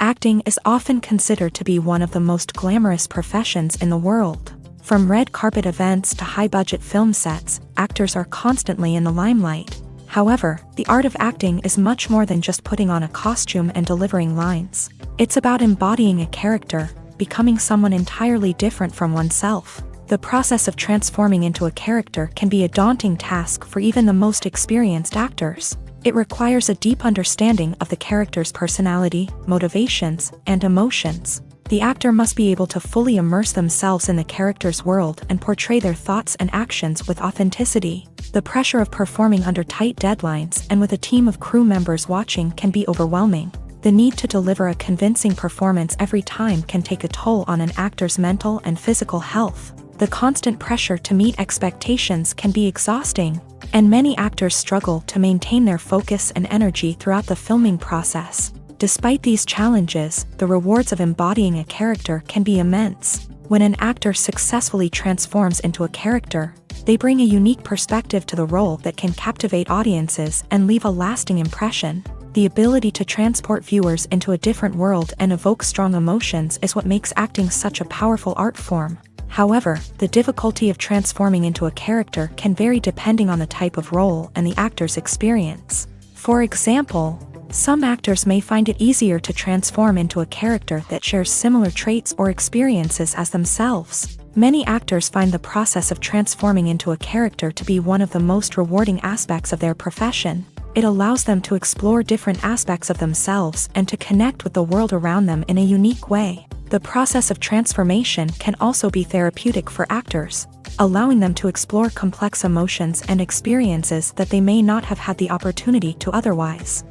Acting is often considered to be one of the most glamorous professions in the world. From red carpet events to high-budget film sets, actors are constantly in the limelight. However, the art of acting is much more than just putting on a costume and delivering lines. It's about embodying a character, becoming someone entirely different from oneself. The process of transforming into a character can be a daunting task for even the most experienced actors. It requires a deep understanding of the character's personality, motivations, and emotions. The actor must be able to fully immerse themselves in the character's world and portray their thoughts and actions with authenticity. The pressure of performing under tight deadlines and with a team of crew members watching can be overwhelming. The need to deliver a convincing performance every time can take a toll on an actor's mental and physical health. The constant pressure to meet expectations can be exhausting, and many actors struggle to maintain their focus and energy throughout the filming process. Despite these challenges, the rewards of embodying a character can be immense. When an actor successfully transforms into a character, they bring a unique perspective to the role that can captivate audiences and leave a lasting impression. The ability to transport viewers into a different world and evoke strong emotions is what makes acting such a powerful art form. However, the difficulty of transforming into a character can vary depending on the type of role and the actor's experience. For example, some actors may find it easier to transform into a character that shares similar traits or experiences as themselves. Many actors find the process of transforming into a character to be one of the most rewarding aspects of their profession. It allows them to explore different aspects of themselves and to connect with the world around them in a unique way. The process of transformation can also be therapeutic for actors, allowing them to explore complex emotions and experiences that they may not have had the opportunity to otherwise.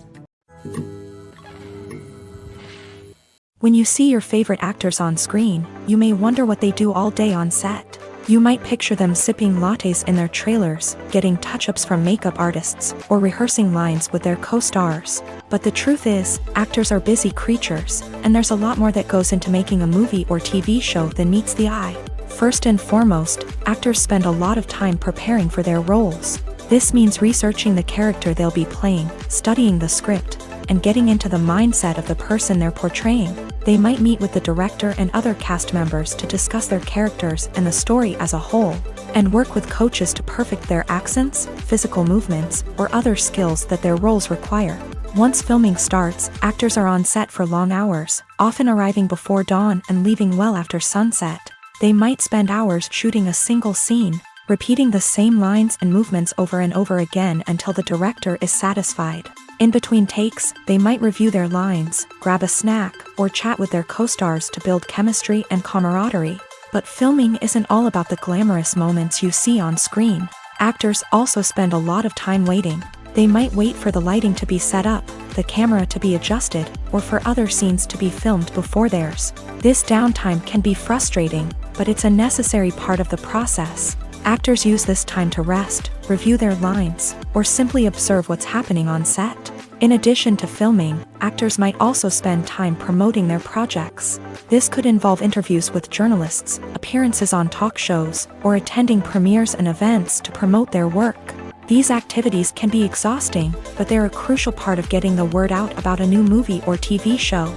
When you see your favorite actors on screen, you may wonder what they do all day on set. You might picture them sipping lattes in their trailers, getting touch-ups from makeup artists, or rehearsing lines with their co-stars. But the truth is, actors are busy creatures, and there's a lot more that goes into making a movie or TV show than meets the eye. First and foremost, actors spend a lot of time preparing for their roles. This means researching the character they'll be playing, studying the script, and getting into the mindset of the person they're portraying. They might meet with the director and other cast members to discuss their characters and the story as a whole, and work with coaches to perfect their accents, physical movements, or other skills that their roles require. Once filming starts, actors are on set for long hours, often arriving before dawn and leaving well after sunset. They might spend hours shooting a single scene, repeating the same lines and movements over and over again until the director is satisfied. In between takes, they might review their lines, grab a snack, or chat with their co-stars to build chemistry and camaraderie. But filming isn't all about the glamorous moments you see on screen. Actors also spend a lot of time waiting. They might wait for the lighting to be set up, the camera to be adjusted, or for other scenes to be filmed before theirs. This downtime can be frustrating, but it's a necessary part of the process. Actors use this time to rest, review their lines, or simply observe what's happening on set. In addition to filming, actors might also spend time promoting their projects. This could involve interviews with journalists, appearances on talk shows, or attending premieres and events to promote their work. These activities can be exhausting, but they're a crucial part of getting the word out about a new movie or TV show.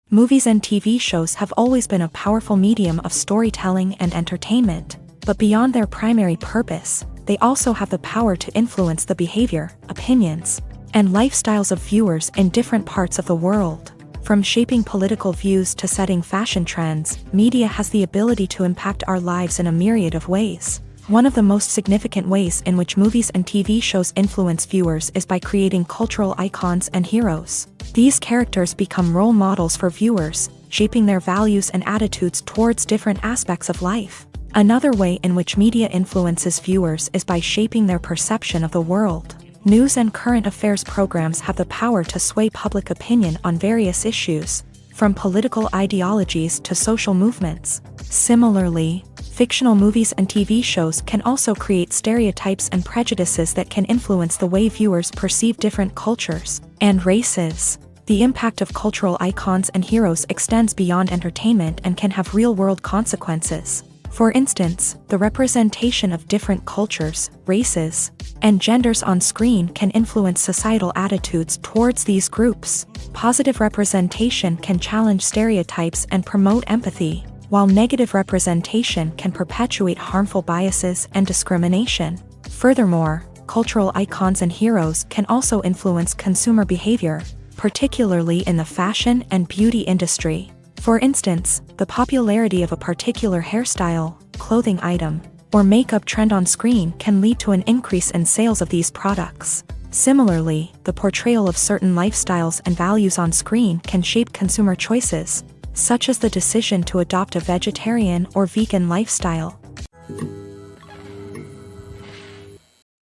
Movies and TV shows have always been a powerful medium of storytelling and entertainment, but beyond their primary purpose, they also have the power to influence the behavior, opinions, and lifestyles of viewers in different parts of the world. From shaping political views to setting fashion trends, media has the ability to impact our lives in a myriad of ways. One of the most significant ways in which movies and TV shows influence viewers is by creating cultural icons and heroes. These characters become role models for viewers, shaping their values and attitudes towards different aspects of life. Another way in which media influences viewers is by shaping their perception of the world. News and current affairs programs have the power to sway public opinion on various issues. from political ideologies to social movements. Similarly, fictional movies and TV shows can also create stereotypes and prejudices that can influence the way viewers perceive different cultures and races. The impact of cultural icons and heroes extends beyond entertainment and can have real-world consequences. For instance, the representation of different cultures, races, and genders on screen can influence societal attitudes towards these groups. Positive representation can challenge stereotypes and promote empathy, while negative representation can perpetuate harmful biases and discrimination. Furthermore, cultural icons and heroes can also influence consumer behavior, particularly in the fashion and beauty industry. For instance, the popularity of a particular hairstyle, clothing item, or makeup trend on screen can lead to an increase in sales of these products. Similarly, the portrayal of certain lifestyles and values on screen can shape consumer choices, such as the decision to adopt a vegetarian or vegan lifestyle.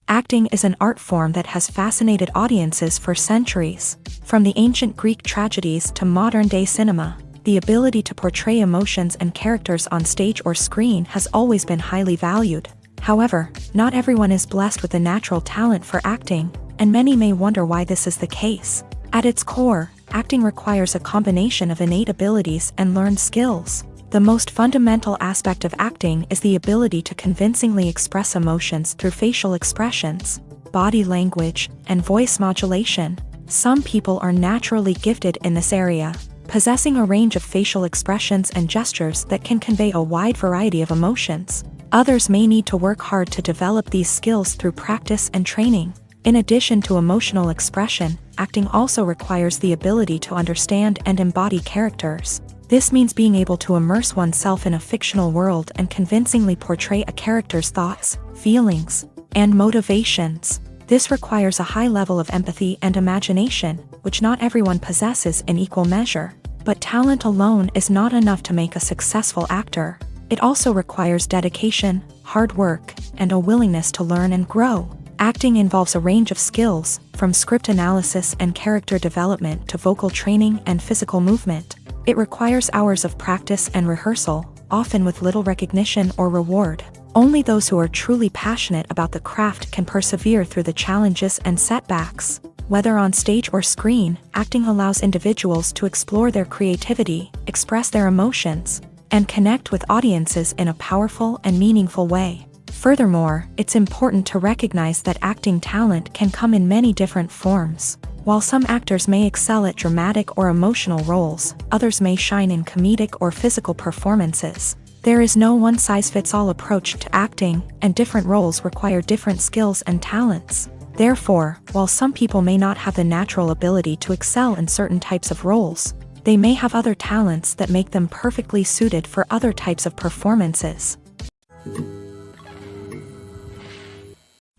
Acting is an art form that has fascinated audiences for centuries. From the ancient Greek tragedies to modern-day cinema, the ability to portray emotions and characters on stage or screen has always been highly valued. However, not everyone is blessed with a natural talent for acting, and many may wonder why this is the case. At its core, acting requires a combination of innate abilities and learned skills. The most fundamental aspect of acting is the ability to convincingly express emotions through facial expressions, body language, and voice modulation. Some people are naturally gifted in this area, possessing a range of facial expressions and gestures that can convey a wide variety of emotions. Others may need to work hard to develop these skills through practice and training. In addition to emotional expression, acting also requires the ability to understand and embody characters. This means being able to immerse oneself in a fictional world and convincingly portray a character's thoughts, feelings, and motivations. This requires a high level of empathy and imagination, which not everyone possesses in equal measure. But talent alone is not enough to make a successful actor. It also requires dedication, hard work, and a willingness to learn and grow. Acting involves a range of skills, from script analysis and character development to vocal training and physical movement. It requires hours of practice and rehearsal, often with little recognition or reward. Only those who are truly passionate about the craft can persevere through the challenges and setbacks. Whether on stage or screen, acting allows individuals to explore their creativity, express their emotions, and connect with audiences in a powerful and meaningful way. Furthermore, it's important to recognize that acting talent can come in many different forms. While some actors may excel at dramatic or emotional roles, others may shine in comedic or physical performances. There is no one-size-fits-all approach to acting, and different roles require different skills and talents. Therefore, while some people may not have the natural ability to excel in certain types of roles, they may have other talents that make them perfectly suited for other types of performances.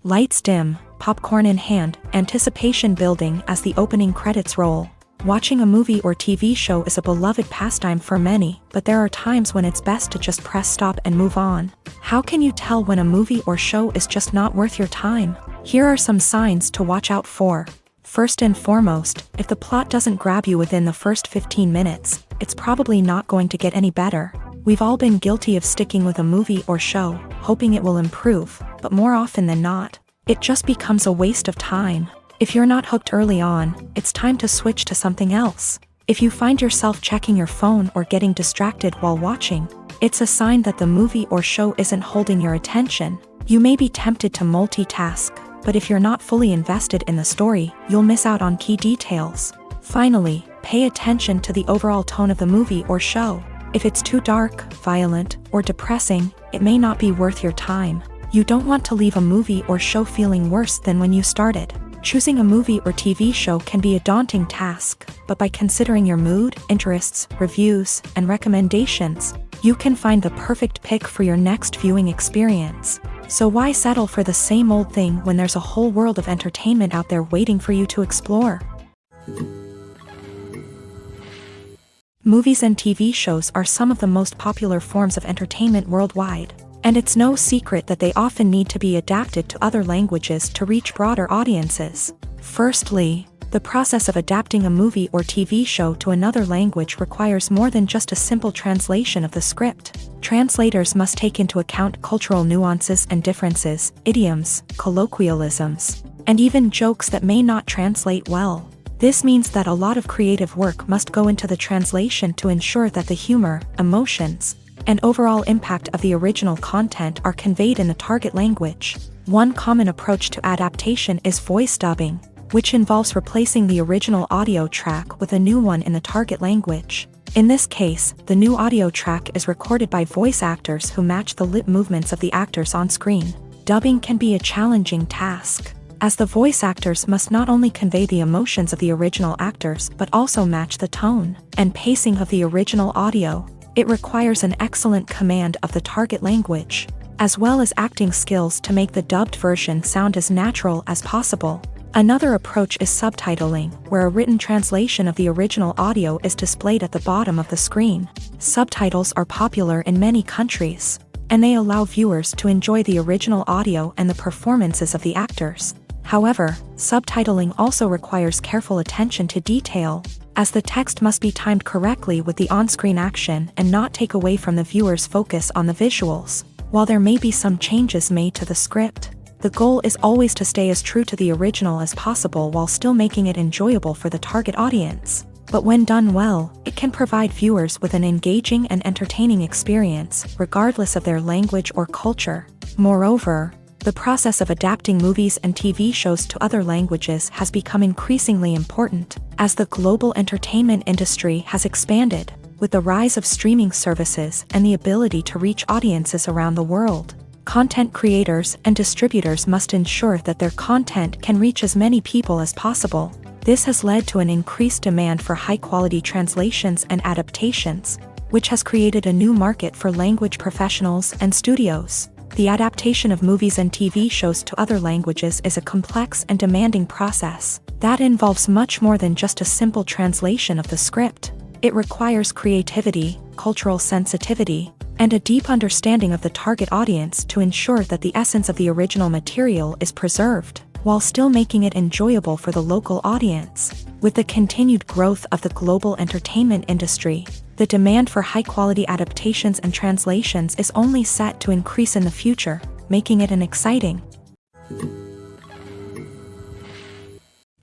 Lights dim, popcorn in hand, anticipation building as the opening credits roll. Watching a movie or TV show is a beloved pastime for many, but there are times when it's best to just press stop and move on. How can you tell when a movie or show is just not worth your time? Here are some signs to watch out for. First and foremost, if the plot doesn't grab you within the first 15 minutes, it's probably not going to get any better. We've all been guilty of sticking with a movie or show, hoping it will improve, but more often than not, it just becomes a waste of time. If you're not hooked early on, it's time to switch to something else. If you find yourself checking your phone or getting distracted while watching, it's a sign that the movie or show isn't holding your attention. You may be tempted to multitask, but if you're not fully invested in the story, you'll miss out on key details. Finally, pay attention to the overall tone of the movie or show. If it's too dark, violent, or depressing, it may not be worth your time. You don't want to leave a movie or show feeling worse than when you started. Choosing a movie or TV show can be a daunting task, but by considering your mood, interests, reviews, and recommendations, you can find the perfect pick for your next viewing experience. So why settle for the same old thing when there's a whole world of entertainment out there waiting for you to explore? Movies and TV shows are some of the most popular forms of entertainment worldwide. And it's no secret that they often need to be adapted to other languages to reach broader audiences. Firstly, The process of adapting a movie or TV show to another language requires more than just a simple translation of the script. Translators must take into account cultural nuances and differences, idioms, colloquialisms, and even jokes that may not translate well. This means that a lot of creative work must go into the translation to ensure that the humor, emotions, and overall impact of the original content are conveyed in the target language. One common approach to adaptation is voice dubbing, which involves replacing the original audio track with a new one in the target language. In this case, the new audio track is recorded by voice actors who match the lip movements of the actors on screen. Dubbing can be a challenging task, as the voice actors must not only convey the emotions of the original actors but also match the tone and pacing of the original audio. It requires an excellent command of the target language, as well as acting skills to make the dubbed version sound as natural as possible. Another approach is subtitling, where a written translation of the original audio is displayed at the bottom of the screen. Subtitles are popular in many countries, and they allow viewers to enjoy the original audio and the performances of the actors. However, subtitling also requires careful attention to detail, as the text must be timed correctly with the on-screen action and not take away from the viewer's focus on the visuals. While there may be some changes made to the script, the goal is always to stay as true to the original as possible while still making it enjoyable for the target audience. But when done well, it can provide viewers with an engaging and entertaining experience, regardless of their language or culture. Moreover, the process of adapting movies and TV shows to other languages has become increasingly important, as the global entertainment industry has expanded, with the rise of streaming services and the ability to reach audiences around the world. Content creators and distributors must ensure that their content can reach as many people as possible. This has led to an increased demand for high-quality translations and adaptations, which has created a new market for language professionals and studios. The adaptation of movies and TV shows to other languages is a complex and demanding process that involves much more than just a simple translation of the script. It requires creativity, cultural sensitivity, and a deep understanding of the target audience to ensure that the essence of the original material is preserved, while still making it enjoyable for the local audience. With the continued growth of the global entertainment industry, the demand for high-quality adaptations and translations is only set to increase in the future, making it an exciting.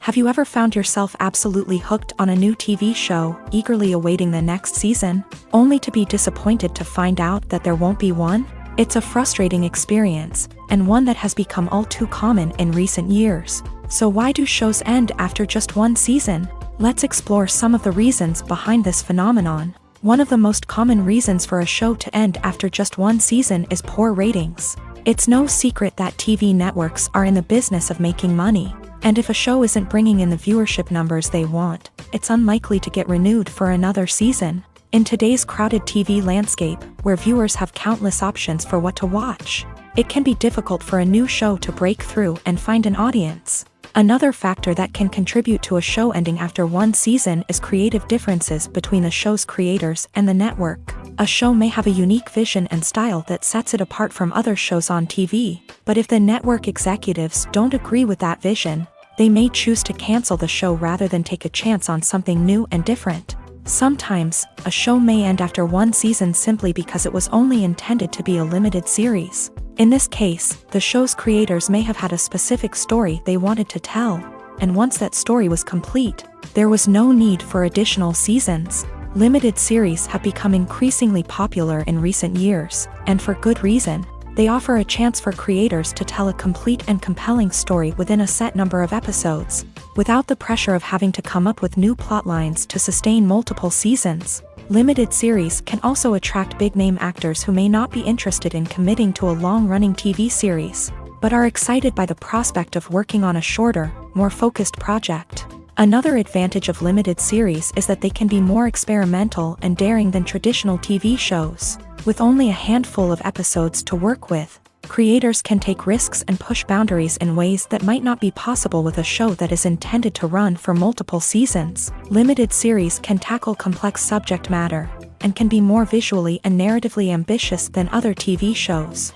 Have you ever found yourself absolutely hooked on a new TV show, eagerly awaiting the next season, only to be disappointed to find out that there won't be one? It's a frustrating experience, and one that has become all too common in recent years. So why do shows end after just one season? Let's explore some of the reasons behind this phenomenon. One of the most common reasons for a show to end after just one season is poor ratings. It's no secret that TV networks are in the business of making money, and if a show isn't bringing in the viewership numbers they want, it's unlikely to get renewed for another season. In today's crowded TV landscape, where viewers have countless options for what to watch, it can be difficult for a new show to break through and find an audience. Another factor that can contribute to a show ending after one season is creative differences between the show's creators and the network. A show may have a unique vision and style that sets it apart from other shows on TV, but if the network executives don't agree with that vision, they may choose to cancel the show rather than take a chance on something new and different. Sometimes, a show may end after one season simply because it was only intended to be a limited series. In this case, the show's creators may have had a specific story they wanted to tell, and once that story was complete, there was no need for additional seasons. Limited series have become increasingly popular in recent years, and for good reason. They offer a chance for creators to tell a complete and compelling story within a set number of episodes, without the pressure of having to come up with new plotlines to sustain multiple seasons. Limited series can also attract big-name actors who may not be interested in committing to a long-running TV series, but are excited by the prospect of working on a shorter, more focused project. Another advantage of limited series is that they can be more experimental and daring than traditional TV shows. With only a handful of episodes to work with, creators can take risks and push boundaries in ways that might not be possible with a show that is intended to run for multiple seasons. Limited series can tackle complex subject matter, and can be more visually and narratively ambitious than other TV shows.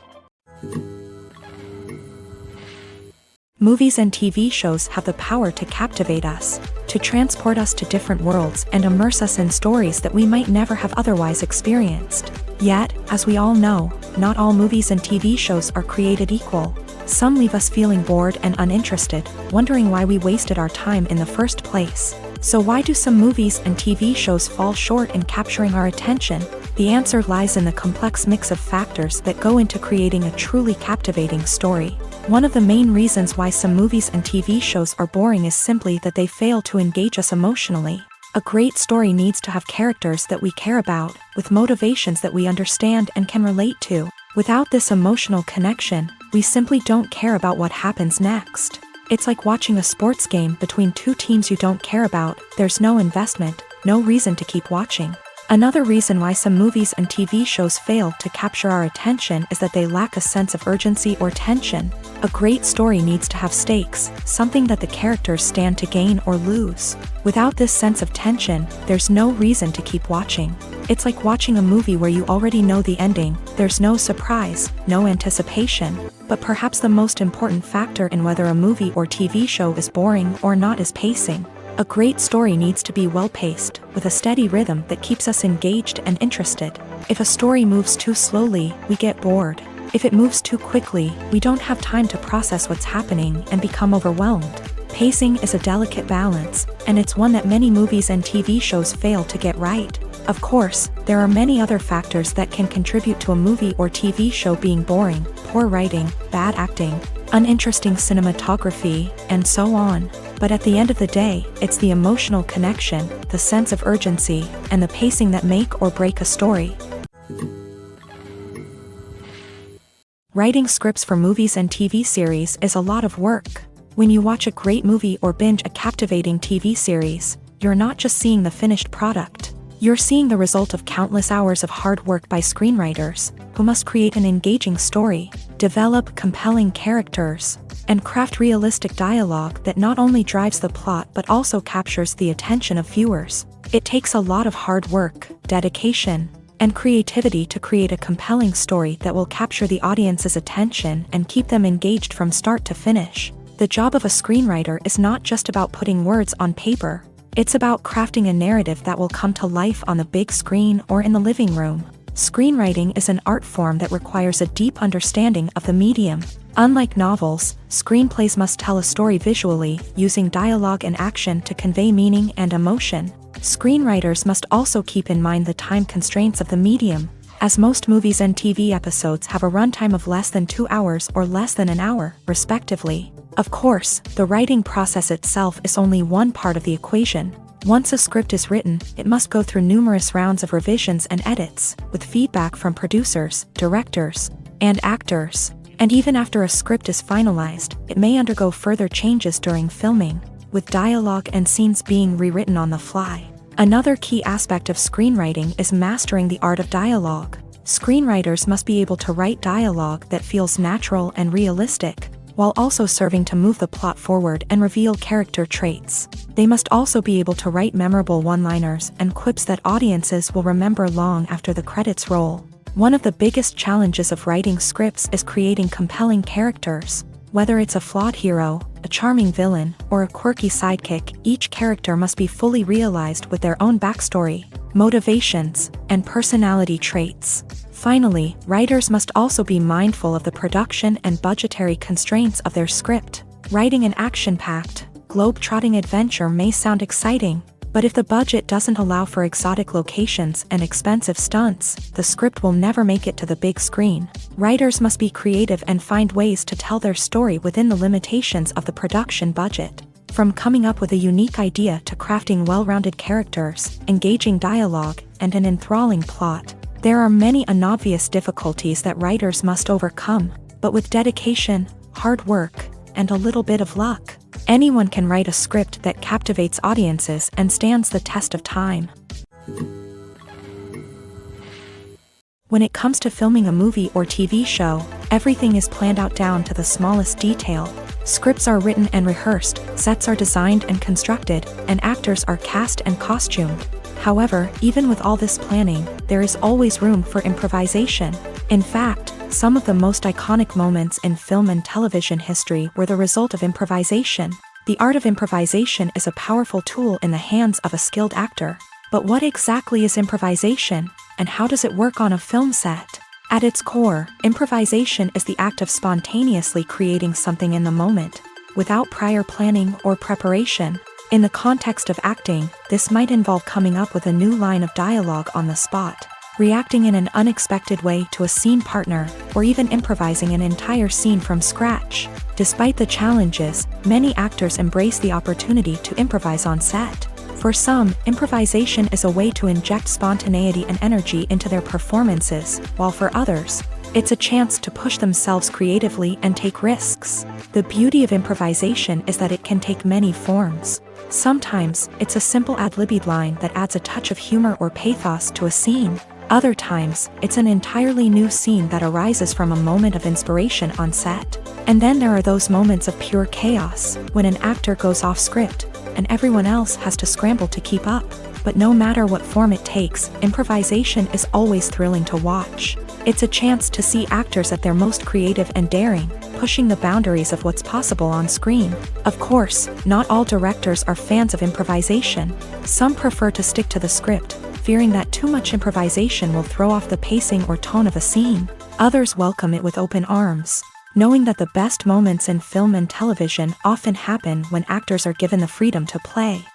Movies and TV shows have the power to captivate us, to transport us to different worlds and immerse us in stories that we might never have otherwise experienced. Yet, as we all know, not all movies and TV shows are created equal. Some leave us feeling bored and uninterested, wondering why we wasted our time in the first place. So why do some movies and TV shows fall short in capturing our attention? The answer lies in the complex mix of factors that go into creating a truly captivating story. One of the main reasons why some movies and TV shows are boring is simply that they fail to engage us emotionally. A great story needs to have characters that we care about, with motivations that we understand and can relate to. Without this emotional connection, we simply don't care about what happens next. It's like watching a sports game between two teams you don't care about. There's no investment, no reason to keep watching. Another reason why some movies and TV shows fail to capture our attention is that they lack a sense of urgency or tension. A great story needs to have stakes, something that the characters stand to gain or lose. Without this sense of tension, there's no reason to keep watching. It's like watching a movie where you already know the ending. There's no surprise, no anticipation. But perhaps the most important factor in whether a movie or TV show is boring or not is pacing. A great story needs to be well-paced, with a steady rhythm that keeps us engaged and interested. If a story moves too slowly, we get bored. If it moves too quickly, we don't have time to process what's happening and become overwhelmed. Pacing is a delicate balance, and it's one that many movies and TV shows fail to get right. Of course, there are many other factors that can contribute to a movie or TV show being boring: poor writing, bad acting, uninteresting cinematography, and so on. But at the end of the day, it's the emotional connection, the sense of urgency, and the pacing that make or break a story. Writing scripts for movies and TV series is a lot of work. When you watch a great movie or binge a captivating TV series, you're not just seeing the finished product. You're seeing the result of countless hours of hard work by screenwriters, who must create an engaging story, develop compelling characters, and craft realistic dialogue that not only drives the plot but also captures the attention of viewers. It takes a lot of hard work, dedication, and creativity to create a compelling story that will capture the audience's attention and keep them engaged from start to finish. The job of a screenwriter is not just about putting words on paper. It's about crafting a narrative that will come to life on the big screen or in the living room. Screenwriting is an art form that requires a deep understanding of the medium. Unlike novels, screenplays must tell a story visually, using dialogue and action to convey meaning and emotion. Screenwriters must also keep in mind the time constraints of the medium, as most movies and TV episodes have a runtime of less than 2 hours or less than an hour, respectively. Of course, the writing process itself is only one part of the equation. Once a script is written, it must go through numerous rounds of revisions and edits, with feedback from producers, directors, and actors. And even after a script is finalized, it may undergo further changes during filming, with dialogue and scenes being rewritten on the fly. Another key aspect of screenwriting is mastering the art of dialogue. Screenwriters must be able to write dialogue that feels natural and realistic, while also serving to move the plot forward and reveal character traits. They must also be able to write memorable one-liners and quips that audiences will remember long after the credits roll. One of the biggest challenges of writing scripts is creating compelling characters. Whether it's a flawed hero, a charming villain, or a quirky sidekick, each character must be fully realized with their own backstory, motivations, and personality traits. Finally, writers must also be mindful of the production and budgetary constraints of their script. Writing an action-packed, globe-trotting adventure may sound exciting, but if the budget doesn't allow for exotic locations and expensive stunts, the script will never make it to the big screen. Writers must be creative and find ways to tell their story within the limitations of the production budget. From coming up with a unique idea to crafting well-rounded characters, engaging dialogue, and an enthralling plot, there are many unobvious difficulties that writers must overcome, but with dedication, hard work, and a little bit of luck, anyone can write a script that captivates audiences and stands the test of time. When it comes to filming a movie or TV show, everything is planned out down to the smallest detail. Scripts are written and rehearsed, sets are designed and constructed, and actors are cast and costumed. However, even with all this planning, there is always room for improvisation. In fact, Some of the most iconic moments in film and television history were the result of improvisation. The art of improvisation is a powerful tool in the hands of a skilled actor. But what exactly is improvisation, and how does it work on a film set? At its core, improvisation is the act of spontaneously creating something in the moment, without prior planning or preparation. In the context of acting, this might involve coming up with a new line of dialogue on the spot, reacting in an unexpected way to a scene partner, or even improvising an entire scene from scratch. Despite the challenges, many actors embrace the opportunity to improvise on set. For some, improvisation is a way to inject spontaneity and energy into their performances, while for others, it's a chance to push themselves creatively and take risks. The beauty of improvisation is that it can take many forms. Sometimes, it's a simple ad-libbed line that adds a touch of humor or pathos to a scene. Other times, it's an entirely new scene that arises from a moment of inspiration on set. And then there are those moments of pure chaos, when an actor goes off script, and everyone else has to scramble to keep up. But no matter what form it takes, improvisation is always thrilling to watch. It's a chance to see actors at their most creative and daring, pushing the boundaries of what's possible on screen. Of course, not all directors are fans of improvisation. Some prefer to stick to the script, fearing that too much improvisation will throw off the pacing or tone of a scene. Others welcome it with open arms, knowing that the best moments in film and television often happen when actors are given the freedom to play.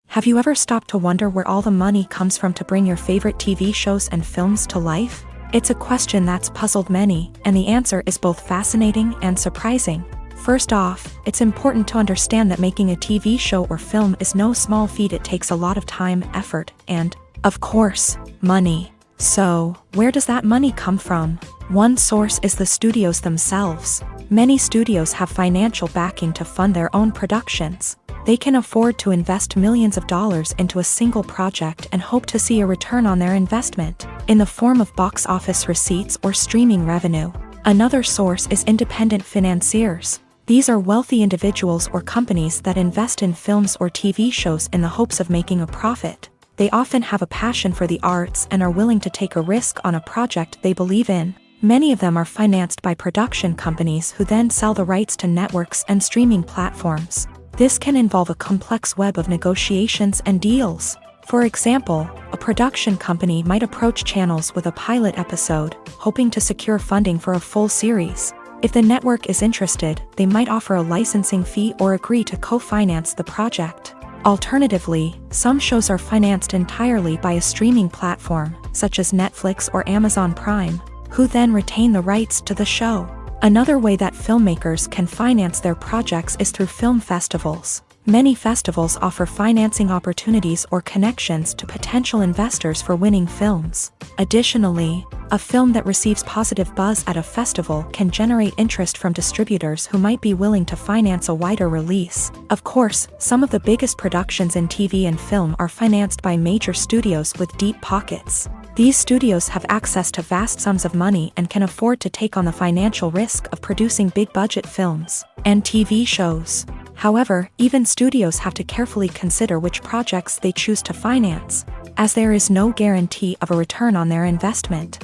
Have you ever stopped to wonder where all the money comes from to bring your favorite TV shows and films to life? It's a question that's puzzled many, and the answer is both fascinating and surprising. First off, it's important to understand that making a TV show or film is no small feat. It takes a lot of time, effort, and, of course, money. So, where does that money come from? One source is the studios themselves. Many studios have financial backing to fund their own productions. They can afford to invest millions of dollars into a single project and hope to see a return on their investment, in the form of box office receipts or streaming revenue. Another source is independent financiers. These are wealthy individuals or companies that invest in films or TV shows in the hopes of making a profit. They often have a passion for the arts and are willing to take a risk on a project they believe in. Many of them are financed by production companies who then sell the rights to networks and streaming platforms. This can involve a complex web of negotiations and deals. For example, a production company might approach channels with a pilot episode, hoping to secure funding for a full series. If the network is interested, they might offer a licensing fee or agree to co-finance the project. Alternatively, some shows are financed entirely by a streaming platform, such as Netflix or Amazon Prime, who then retain the rights to the show. Another way that filmmakers can finance their projects is through film festivals. Many festivals offer financing opportunities or connections to potential investors for winning films. Additionally, a film that receives positive buzz at a festival can generate interest from distributors who might be willing to finance a wider release. Of course, some of the biggest productions in TV and film are financed by major studios with deep pockets. These studios have access to vast sums of money and can afford to take on the financial risk of producing big-budget films and TV shows. However, even studios have to carefully consider which projects they choose to finance, as there is no guarantee of a return on their investment.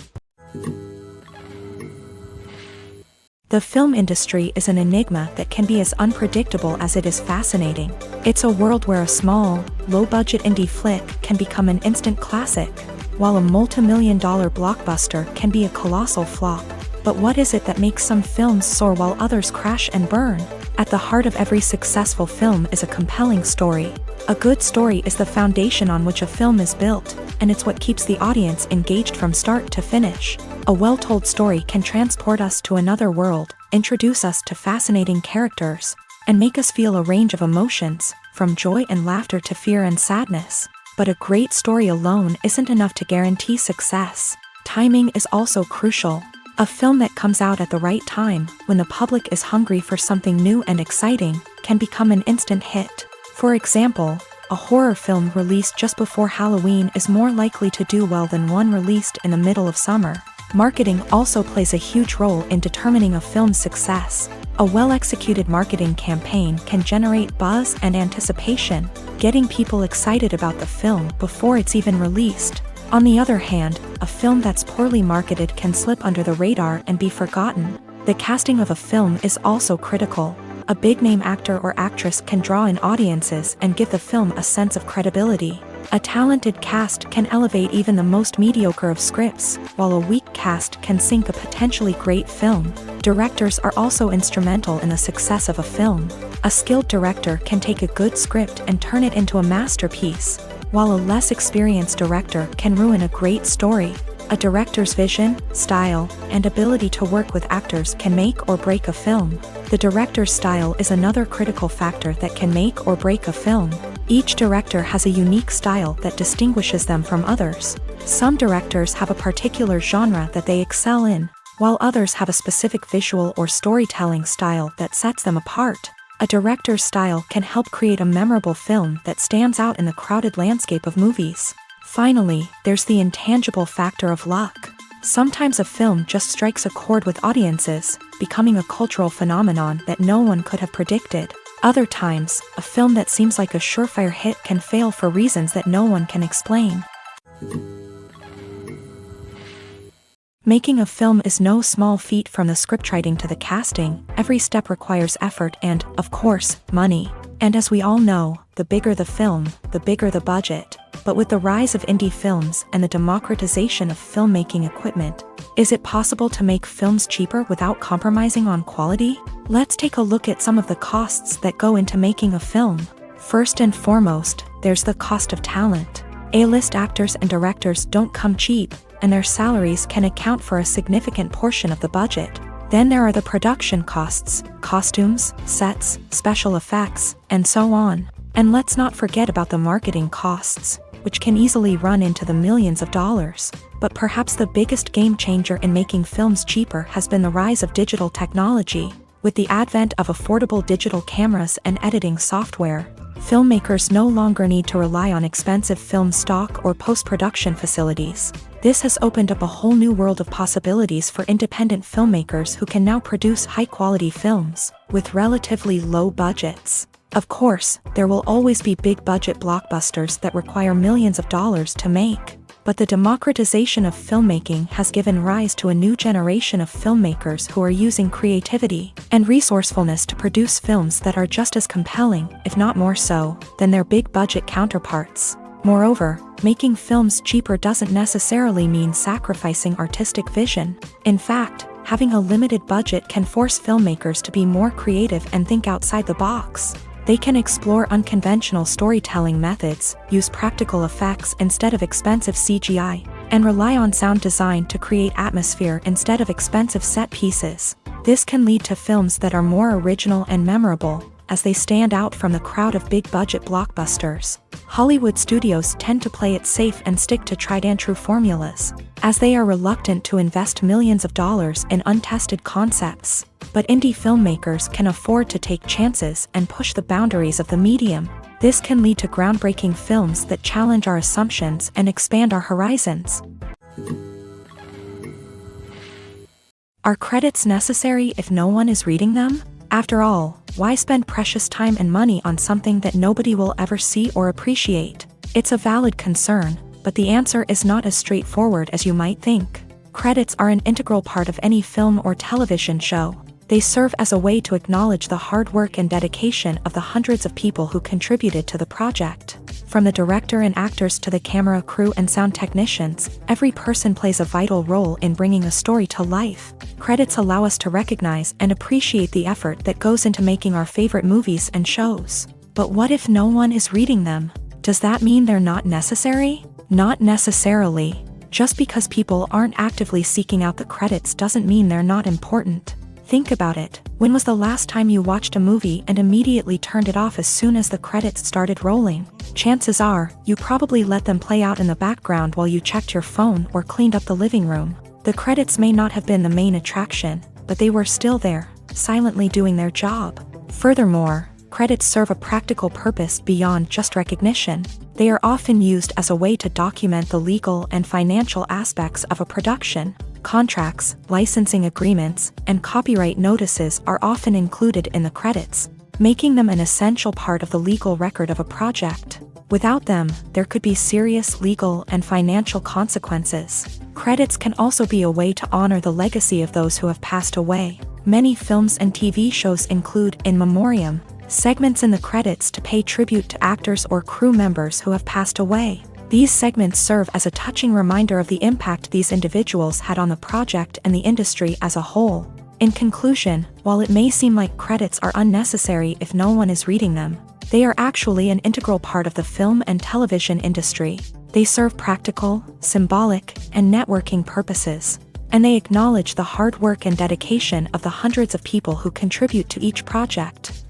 The film industry is an enigma that can be as unpredictable as it is fascinating. It's a world where a small, low-budget indie flick can become an instant classic, while a multi-million-dollar blockbuster can be a colossal flop. But what is it that makes some films soar while others crash and burn? At the heart of every successful film is a compelling story. A good story is the foundation on which a film is built, and it's what keeps the audience engaged from start to finish. A well-told story can transport us to another world, introduce us to fascinating characters, and make us feel a range of emotions, from joy and laughter to fear and sadness. But a great story alone isn't enough to guarantee success. Timing is also crucial. A film that comes out at the right time, when the public is hungry for something new and exciting, can become an instant hit. For example, a horror film released just before Halloween is more likely to do well than one released in the middle of summer. Marketing also plays a huge role in determining a film's success. A well-executed marketing campaign can generate buzz and anticipation, getting people excited about the film before it's even released. On the other hand, a film that's poorly marketed can slip under the radar and be forgotten. The casting of a film is also critical. A big-name actor or actress can draw in audiences and give the film a sense of credibility. A talented cast can elevate even the most mediocre of scripts, while a weak cast can sink a potentially great film. Directors are also instrumental in the success of a film. A skilled director can take a good script and turn it into a masterpiece, while a less experienced director can ruin a great story. A director's vision, style, and ability to work with actors can make or break a film. The director's style is another critical factor that can make or break a film. Each director has a unique style that distinguishes them from others. Some directors have a particular genre that they excel in, while others have a specific visual or storytelling style that sets them apart. A director's style can help create a memorable film that stands out in the crowded landscape of movies. Finally, there's the intangible factor of luck. Sometimes a film just strikes a chord with audiences, becoming a cultural phenomenon that no one could have predicted. Other times, a film that seems like a surefire hit can fail for reasons that no one can explain. Making a film is no small feat. From the scriptwriting to the casting, every step requires effort and, of course, money. And as we all know, the bigger the film, the bigger the budget. But with the rise of indie films and the democratization of filmmaking equipment, is it possible to make films cheaper without compromising on quality? Let's take a look at some of the costs that go into making a film. First and foremost, there's the cost of talent. A-list actors and directors don't come cheap, and their salaries can account for a significant portion of the budget. Then there are the production costs, costumes, sets, special effects, and so on. And let's not forget about the marketing costs, which can easily run into the millions of dollars. But perhaps the biggest game changer in making films cheaper has been the rise of digital technology. With the advent of affordable digital cameras and editing software, filmmakers no longer need to rely on expensive film stock or post-production facilities. This has opened up a whole new world of possibilities for independent filmmakers who can now produce high-quality films with relatively low budgets. Of course, there will always be big-budget blockbusters that require millions of dollars to make. But the democratization of filmmaking has given rise to a new generation of filmmakers who are using creativity and resourcefulness to produce films that are just as compelling, if not more so, than their big-budget counterparts. Moreover, making films cheaper doesn't necessarily mean sacrificing artistic vision. In fact, having a limited budget can force filmmakers to be more creative and think outside the box. They can explore unconventional storytelling methods, use practical effects instead of expensive CGI, and rely on sound design to create atmosphere instead of expensive set pieces. This can lead to films that are more original and memorable, as they stand out from the crowd of big-budget blockbusters. Hollywood studios tend to play it safe and stick to tried-and-true formulas, as they are reluctant to invest millions of dollars in untested concepts. But indie filmmakers can afford to take chances and push the boundaries of the medium. This can lead to groundbreaking films that challenge our assumptions and expand our horizons. Are credits necessary if no one is reading them? After all, why spend precious time and money on something that nobody will ever see or appreciate? It's a valid concern, but the answer is not as straightforward as you might think. Credits are an integral part of any film or television show. They serve as a way to acknowledge the hard work and dedication of the hundreds of people who contributed to the project. From the director and actors to the camera crew and sound technicians, every person plays a vital role in bringing a story to life. Credits allow us to recognize and appreciate the effort that goes into making our favorite movies and shows. But what if no one is reading them? Does that mean they're not necessary? Not necessarily. Just because people aren't actively seeking out the credits doesn't mean they're not important. Think about it. When was the last time you watched a movie and immediately turned it off as soon as the credits started rolling? Chances are, you probably let them play out in the background while you checked your phone or cleaned up the living room. The credits may not have been the main attraction, but they were still there, silently doing their job. Furthermore, credits serve a practical purpose beyond just recognition. They are often used as a way to document the legal and financial aspects of a production. Contracts, licensing agreements, and copyright notices are often included in the credits, making them an essential part of the legal record of a project. Without them, there could be serious legal and financial consequences. Credits can also be a way to honor the legacy of those who have passed away. Many films and TV shows include in memoriam segments in the credits to pay tribute to actors or crew members who have passed away. These segments serve as a touching reminder of the impact these individuals had on the project and the industry as a whole. In conclusion, while it may seem like credits are unnecessary if no one is reading them, they are actually an integral part of the film and television industry. They serve practical, symbolic, and networking purposes, and they acknowledge the hard work and dedication of the hundreds of people who contribute to each project.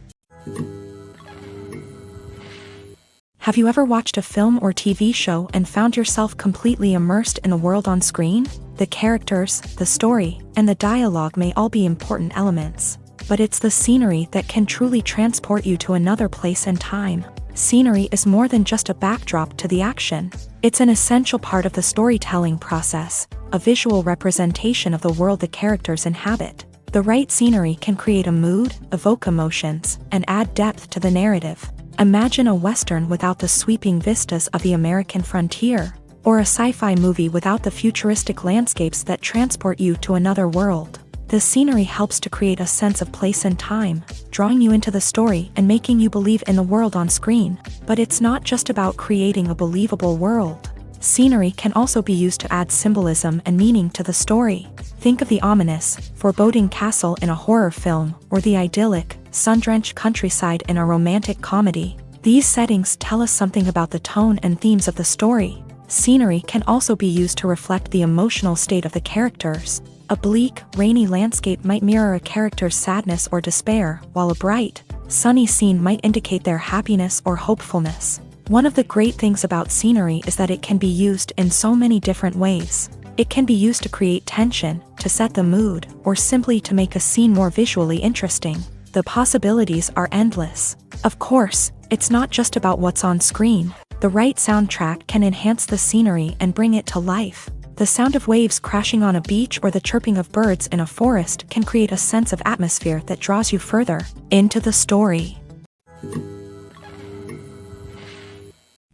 Have you ever watched a film or TV show and found yourself completely immersed in the world on screen? The characters, the story, and the dialogue may all be important elements, but it's the scenery that can truly transport you to another place and time. Scenery is more than just a backdrop to the action. It's an essential part of the storytelling process, a visual representation of the world the characters inhabit. The right scenery can create a mood, evoke emotions, and add depth to the narrative. Imagine a Western without the sweeping vistas of the American frontier, or a sci-fi movie without the futuristic landscapes that transport you to another world. The scenery helps to create a sense of place and time, drawing you into the story and making you believe in the world on screen. But it's not just about creating a believable world. Scenery can also be used to add symbolism and meaning to the story. Think of the ominous, foreboding castle in a horror film, or the idyllic, sun-drenched countryside in a romantic comedy. These settings tell us something about the tone and themes of the story. Scenery can also be used to reflect the emotional state of the characters. A bleak, rainy landscape might mirror a character's sadness or despair, while a bright, sunny scene might indicate their happiness or hopefulness. One of the great things about scenery is that it can be used in so many different ways. It can be used to create tension, to set the mood, or simply to make a scene more visually interesting. The possibilities are endless. Of course, it's not just about what's on screen. The right soundtrack can enhance the scenery and bring it to life. The sound of waves crashing on a beach or the chirping of birds in a forest can create a sense of atmosphere that draws you further into the story.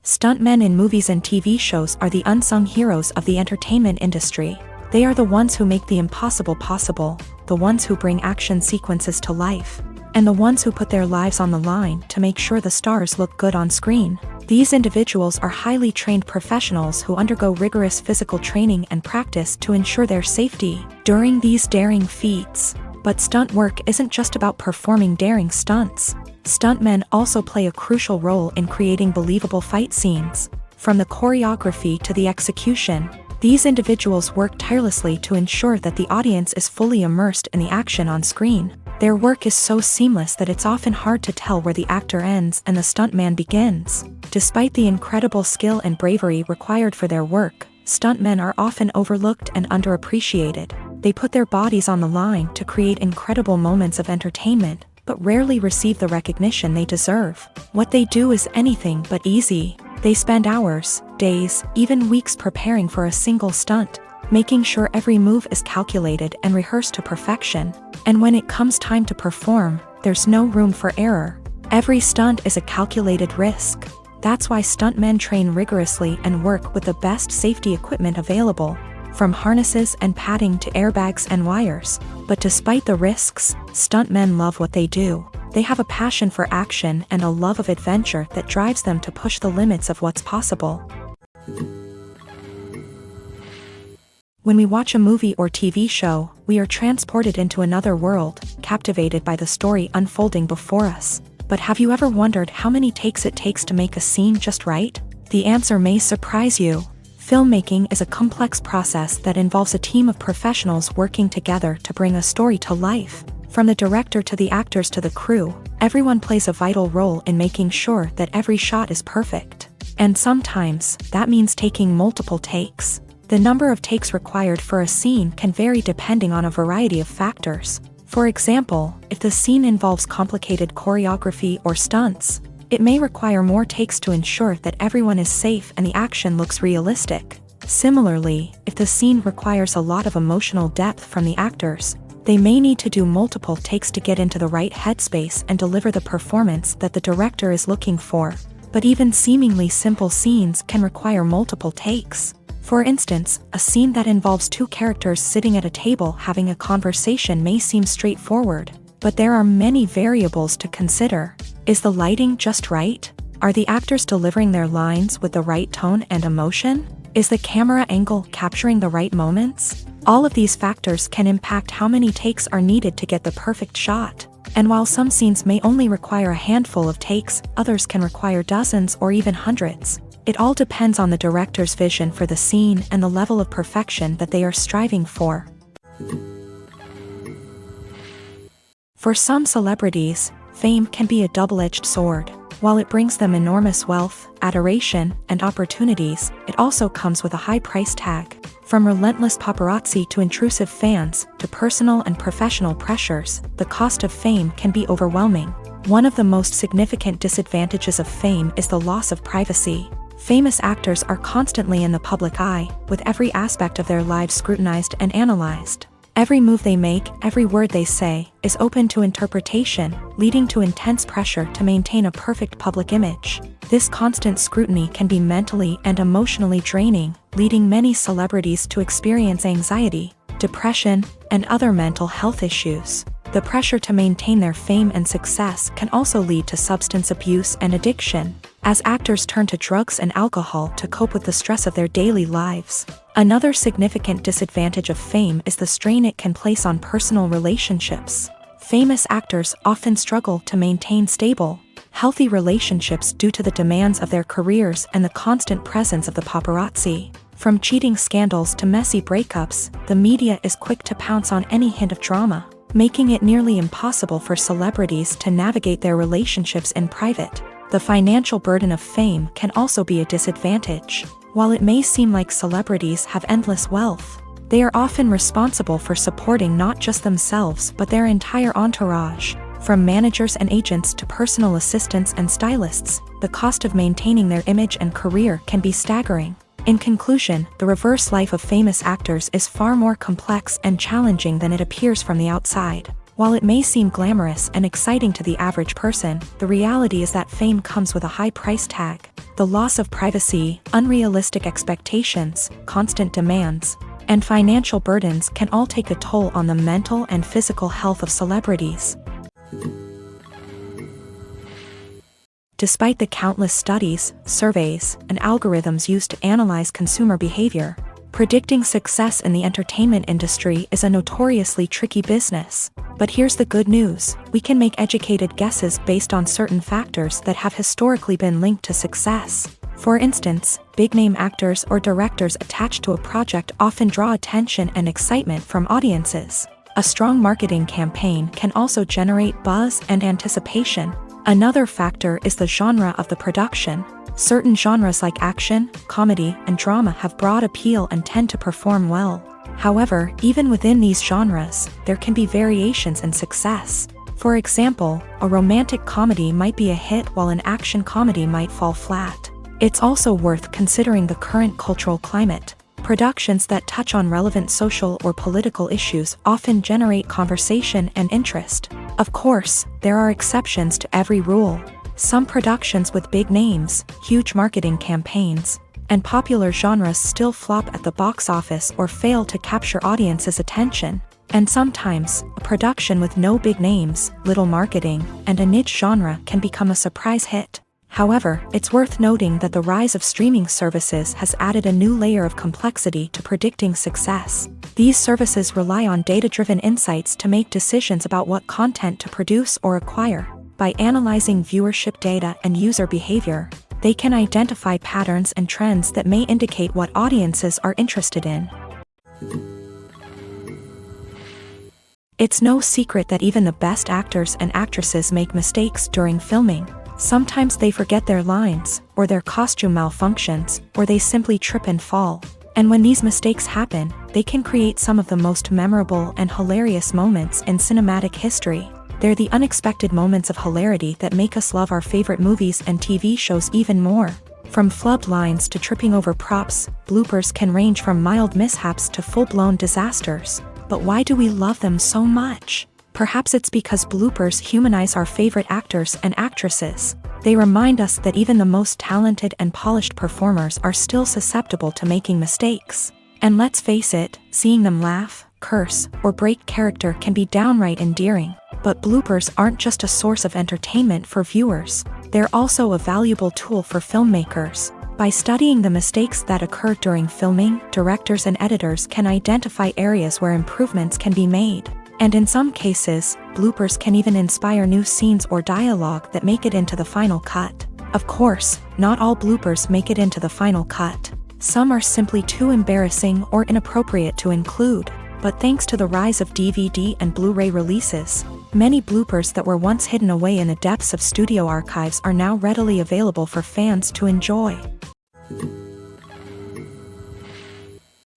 Stuntmen in movies and TV shows are the unsung heroes of the entertainment industry. They are the ones who make the impossible possible, the ones who bring action sequences to life, and the ones who put their lives on the line to make sure the stars look good on screen. These individuals are highly trained professionals who undergo rigorous physical training and practice to ensure their safety during these daring feats. But stunt work isn't just about performing daring stunts. Stuntmen also play a crucial role in creating believable fight scenes. From the choreography to the execution, these individuals work tirelessly to ensure that the audience is fully immersed in the action on screen. Their work is so seamless that it's often hard to tell where the actor ends and the stuntman begins. Despite the incredible skill and bravery required for their work, stuntmen are often overlooked and underappreciated. They put their bodies on the line to create incredible moments of entertainment, but rarely receive the recognition they deserve. What they do is anything but easy. They spend hours, days, even weeks preparing for a single stunt, making sure every move is calculated and rehearsed to perfection. And when it comes time to perform, there's no room for error. Every stunt is a calculated risk. That's why stuntmen train rigorously and work with the best safety equipment available, from harnesses and padding to airbags and wires. But despite the risks, stuntmen love what they do. They have a passion for action and a love of adventure that drives them to push the limits of what's possible. When we watch a movie or TV show, we are transported into another world, captivated by the story unfolding before us. But have you ever wondered how many takes it takes to make a scene just right? The answer may surprise you. Filmmaking is a complex process that involves a team of professionals working together to bring a story to life. From the director to the actors to the crew, everyone plays a vital role in making sure that every shot is perfect. And sometimes, that means taking multiple takes. The number of takes required for a scene can vary depending on a variety of factors. For example, if the scene involves complicated choreography or stunts, it may require more takes to ensure that everyone is safe and the action looks realistic. Similarly, if the scene requires a lot of emotional depth from the actors, they may need to do multiple takes to get into the right headspace and deliver the performance that the director is looking for. But even seemingly simple scenes can require multiple takes. For instance, a scene that involves two characters sitting at a table having a conversation may seem straightforward, but there are many variables to consider. Is the lighting just right? Are the actors delivering their lines with the right tone and emotion? Is the camera angle capturing the right moments? All of these factors can impact how many takes are needed to get the perfect shot. And while some scenes may only require a handful of takes, others can require dozens or even hundreds. It all depends on the director's vision for the scene and the level of perfection that they are striving for. For some celebrities, fame can be a double-edged sword. While it brings them enormous wealth, adoration, and opportunities, it also comes with a high price tag. From relentless paparazzi to intrusive fans, to personal and professional pressures, the cost of fame can be overwhelming. One of the most significant disadvantages of fame is the loss of privacy. Famous actors are constantly in the public eye, with every aspect of their lives scrutinized and analyzed. Every move they make, every word they say, is open to interpretation, leading to intense pressure to maintain a perfect public image. This constant scrutiny can be mentally and emotionally draining, leading many celebrities to experience anxiety, depression, and other mental health issues. The pressure to maintain their fame and success can also lead to substance abuse and addiction, as actors turn to drugs and alcohol to cope with the stress of their daily lives. Another significant disadvantage of fame is the strain it can place on personal relationships. Famous actors often struggle to maintain stable, healthy relationships due to the demands of their careers and the constant presence of the paparazzi. From cheating scandals to messy breakups, the media is quick to pounce on any hint of drama, making it nearly impossible for celebrities to navigate their relationships in private. The financial burden of fame can also be a disadvantage. While it may seem like celebrities have endless wealth, they are often responsible for supporting not just themselves but their entire entourage. From managers and agents to personal assistants and stylists, the cost of maintaining their image and career can be staggering. In conclusion, the reverse life of famous actors is far more complex and challenging than it appears from the outside. While it may seem glamorous and exciting to the average person, the reality is that fame comes with a high price tag. The loss of privacy, unrealistic expectations, constant demands, and financial burdens can all take a toll on the mental and physical health of celebrities. Despite the countless studies, surveys, and algorithms used to analyze consumer behavior, predicting success in the entertainment industry is a notoriously tricky business. But here's the good news: we can make educated guesses based on certain factors that have historically been linked to success. For instance, big-name actors or directors attached to a project often draw attention and excitement from audiences. A strong marketing campaign can also generate buzz and anticipation. Another factor is the genre of the production. Certain genres like action, comedy, and drama have broad appeal and tend to perform well. However, even within these genres, there can be variations in success. For example, a romantic comedy might be a hit while an action comedy might fall flat. It's also worth considering the current cultural climate. Productions that touch on relevant social or political issues often generate conversation and interest. Of course, there are exceptions to every rule. Some productions with big names, huge marketing campaigns, and popular genres still flop at the box office or fail to capture audiences' attention. And sometimes, a production with no big names, little marketing, and a niche genre can become a surprise hit. However, it's worth noting that the rise of streaming services has added a new layer of complexity to predicting success. These services rely on data-driven insights to make decisions about what content to produce or acquire. By analyzing viewership data and user behavior, they can identify patterns and trends that may indicate what audiences are interested in. It's no secret that even the best actors and actresses make mistakes during filming. Sometimes they forget their lines, or their costume malfunctions, or they simply trip and fall. And when these mistakes happen, they can create some of the most memorable and hilarious moments in cinematic history. They're the unexpected moments of hilarity that make us love our favorite movies and TV shows even more. From flubbed lines to tripping over props, bloopers can range from mild mishaps to full-blown disasters. But why do we love them so much? Perhaps it's because bloopers humanize our favorite actors and actresses. They remind us that even the most talented and polished performers are still susceptible to making mistakes. And let's face it, seeing them laugh, curse, or break character can be downright endearing. But bloopers aren't just a source of entertainment for viewers. They're also a valuable tool for filmmakers. By studying the mistakes that occur during filming, directors and editors can identify areas where improvements can be made. And in some cases, bloopers can even inspire new scenes or dialogue that make it into the final cut. Of course, not all bloopers make it into the final cut. Some are simply too embarrassing or inappropriate to include. But thanks to the rise of DVD and Blu-ray releases, many bloopers that were once hidden away in the depths of studio archives are now readily available for fans to enjoy.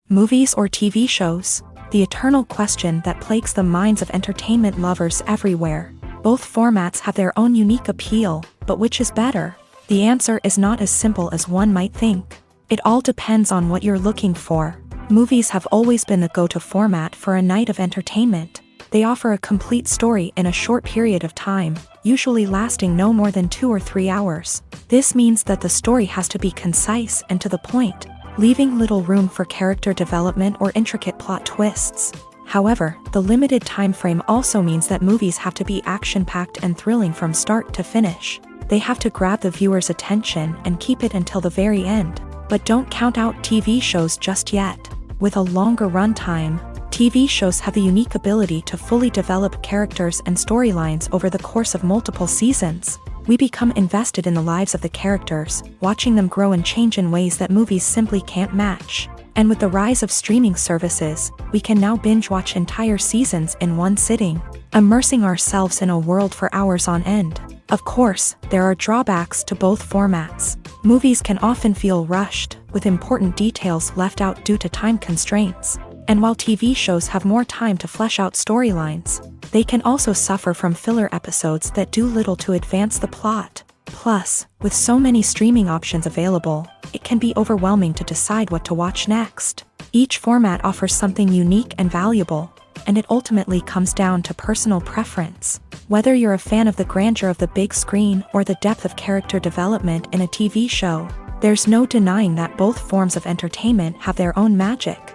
Movies or TV shows? The eternal question that plagues the minds of entertainment lovers everywhere. Both formats have their own unique appeal, but which is better? The answer is not as simple as one might think. It all depends on what you're looking for. Movies have always been the go-to format for a night of entertainment. They offer a complete story in a short period of time, usually lasting no more than 2 or 3 hours. This means that the story has to be concise and to the point, leaving little room for character development or intricate plot twists. However, the limited time frame also means that movies have to be action-packed and thrilling from start to finish. They have to grab the viewer's attention and keep it until the very end. But don't count out TV shows just yet. With a longer runtime, TV shows have the unique ability to fully develop characters and storylines over the course of multiple seasons. We become invested in the lives of the characters, watching them grow and change in ways that movies simply can't match. And with the rise of streaming services, we can now binge-watch entire seasons in one sitting, immersing ourselves in a world for hours on end. Of course, there are drawbacks to both formats. Movies can often feel rushed, with important details left out due to time constraints. And while TV shows have more time to flesh out storylines, they can also suffer from filler episodes that do little to advance the plot. Plus, with so many streaming options available, it can be overwhelming to decide what to watch next. Each format offers something unique and valuable, and it ultimately comes down to personal preference. Whether you're a fan of the grandeur of the big screen or the depth of character development in a TV show, there's no denying that both forms of entertainment have their own magic.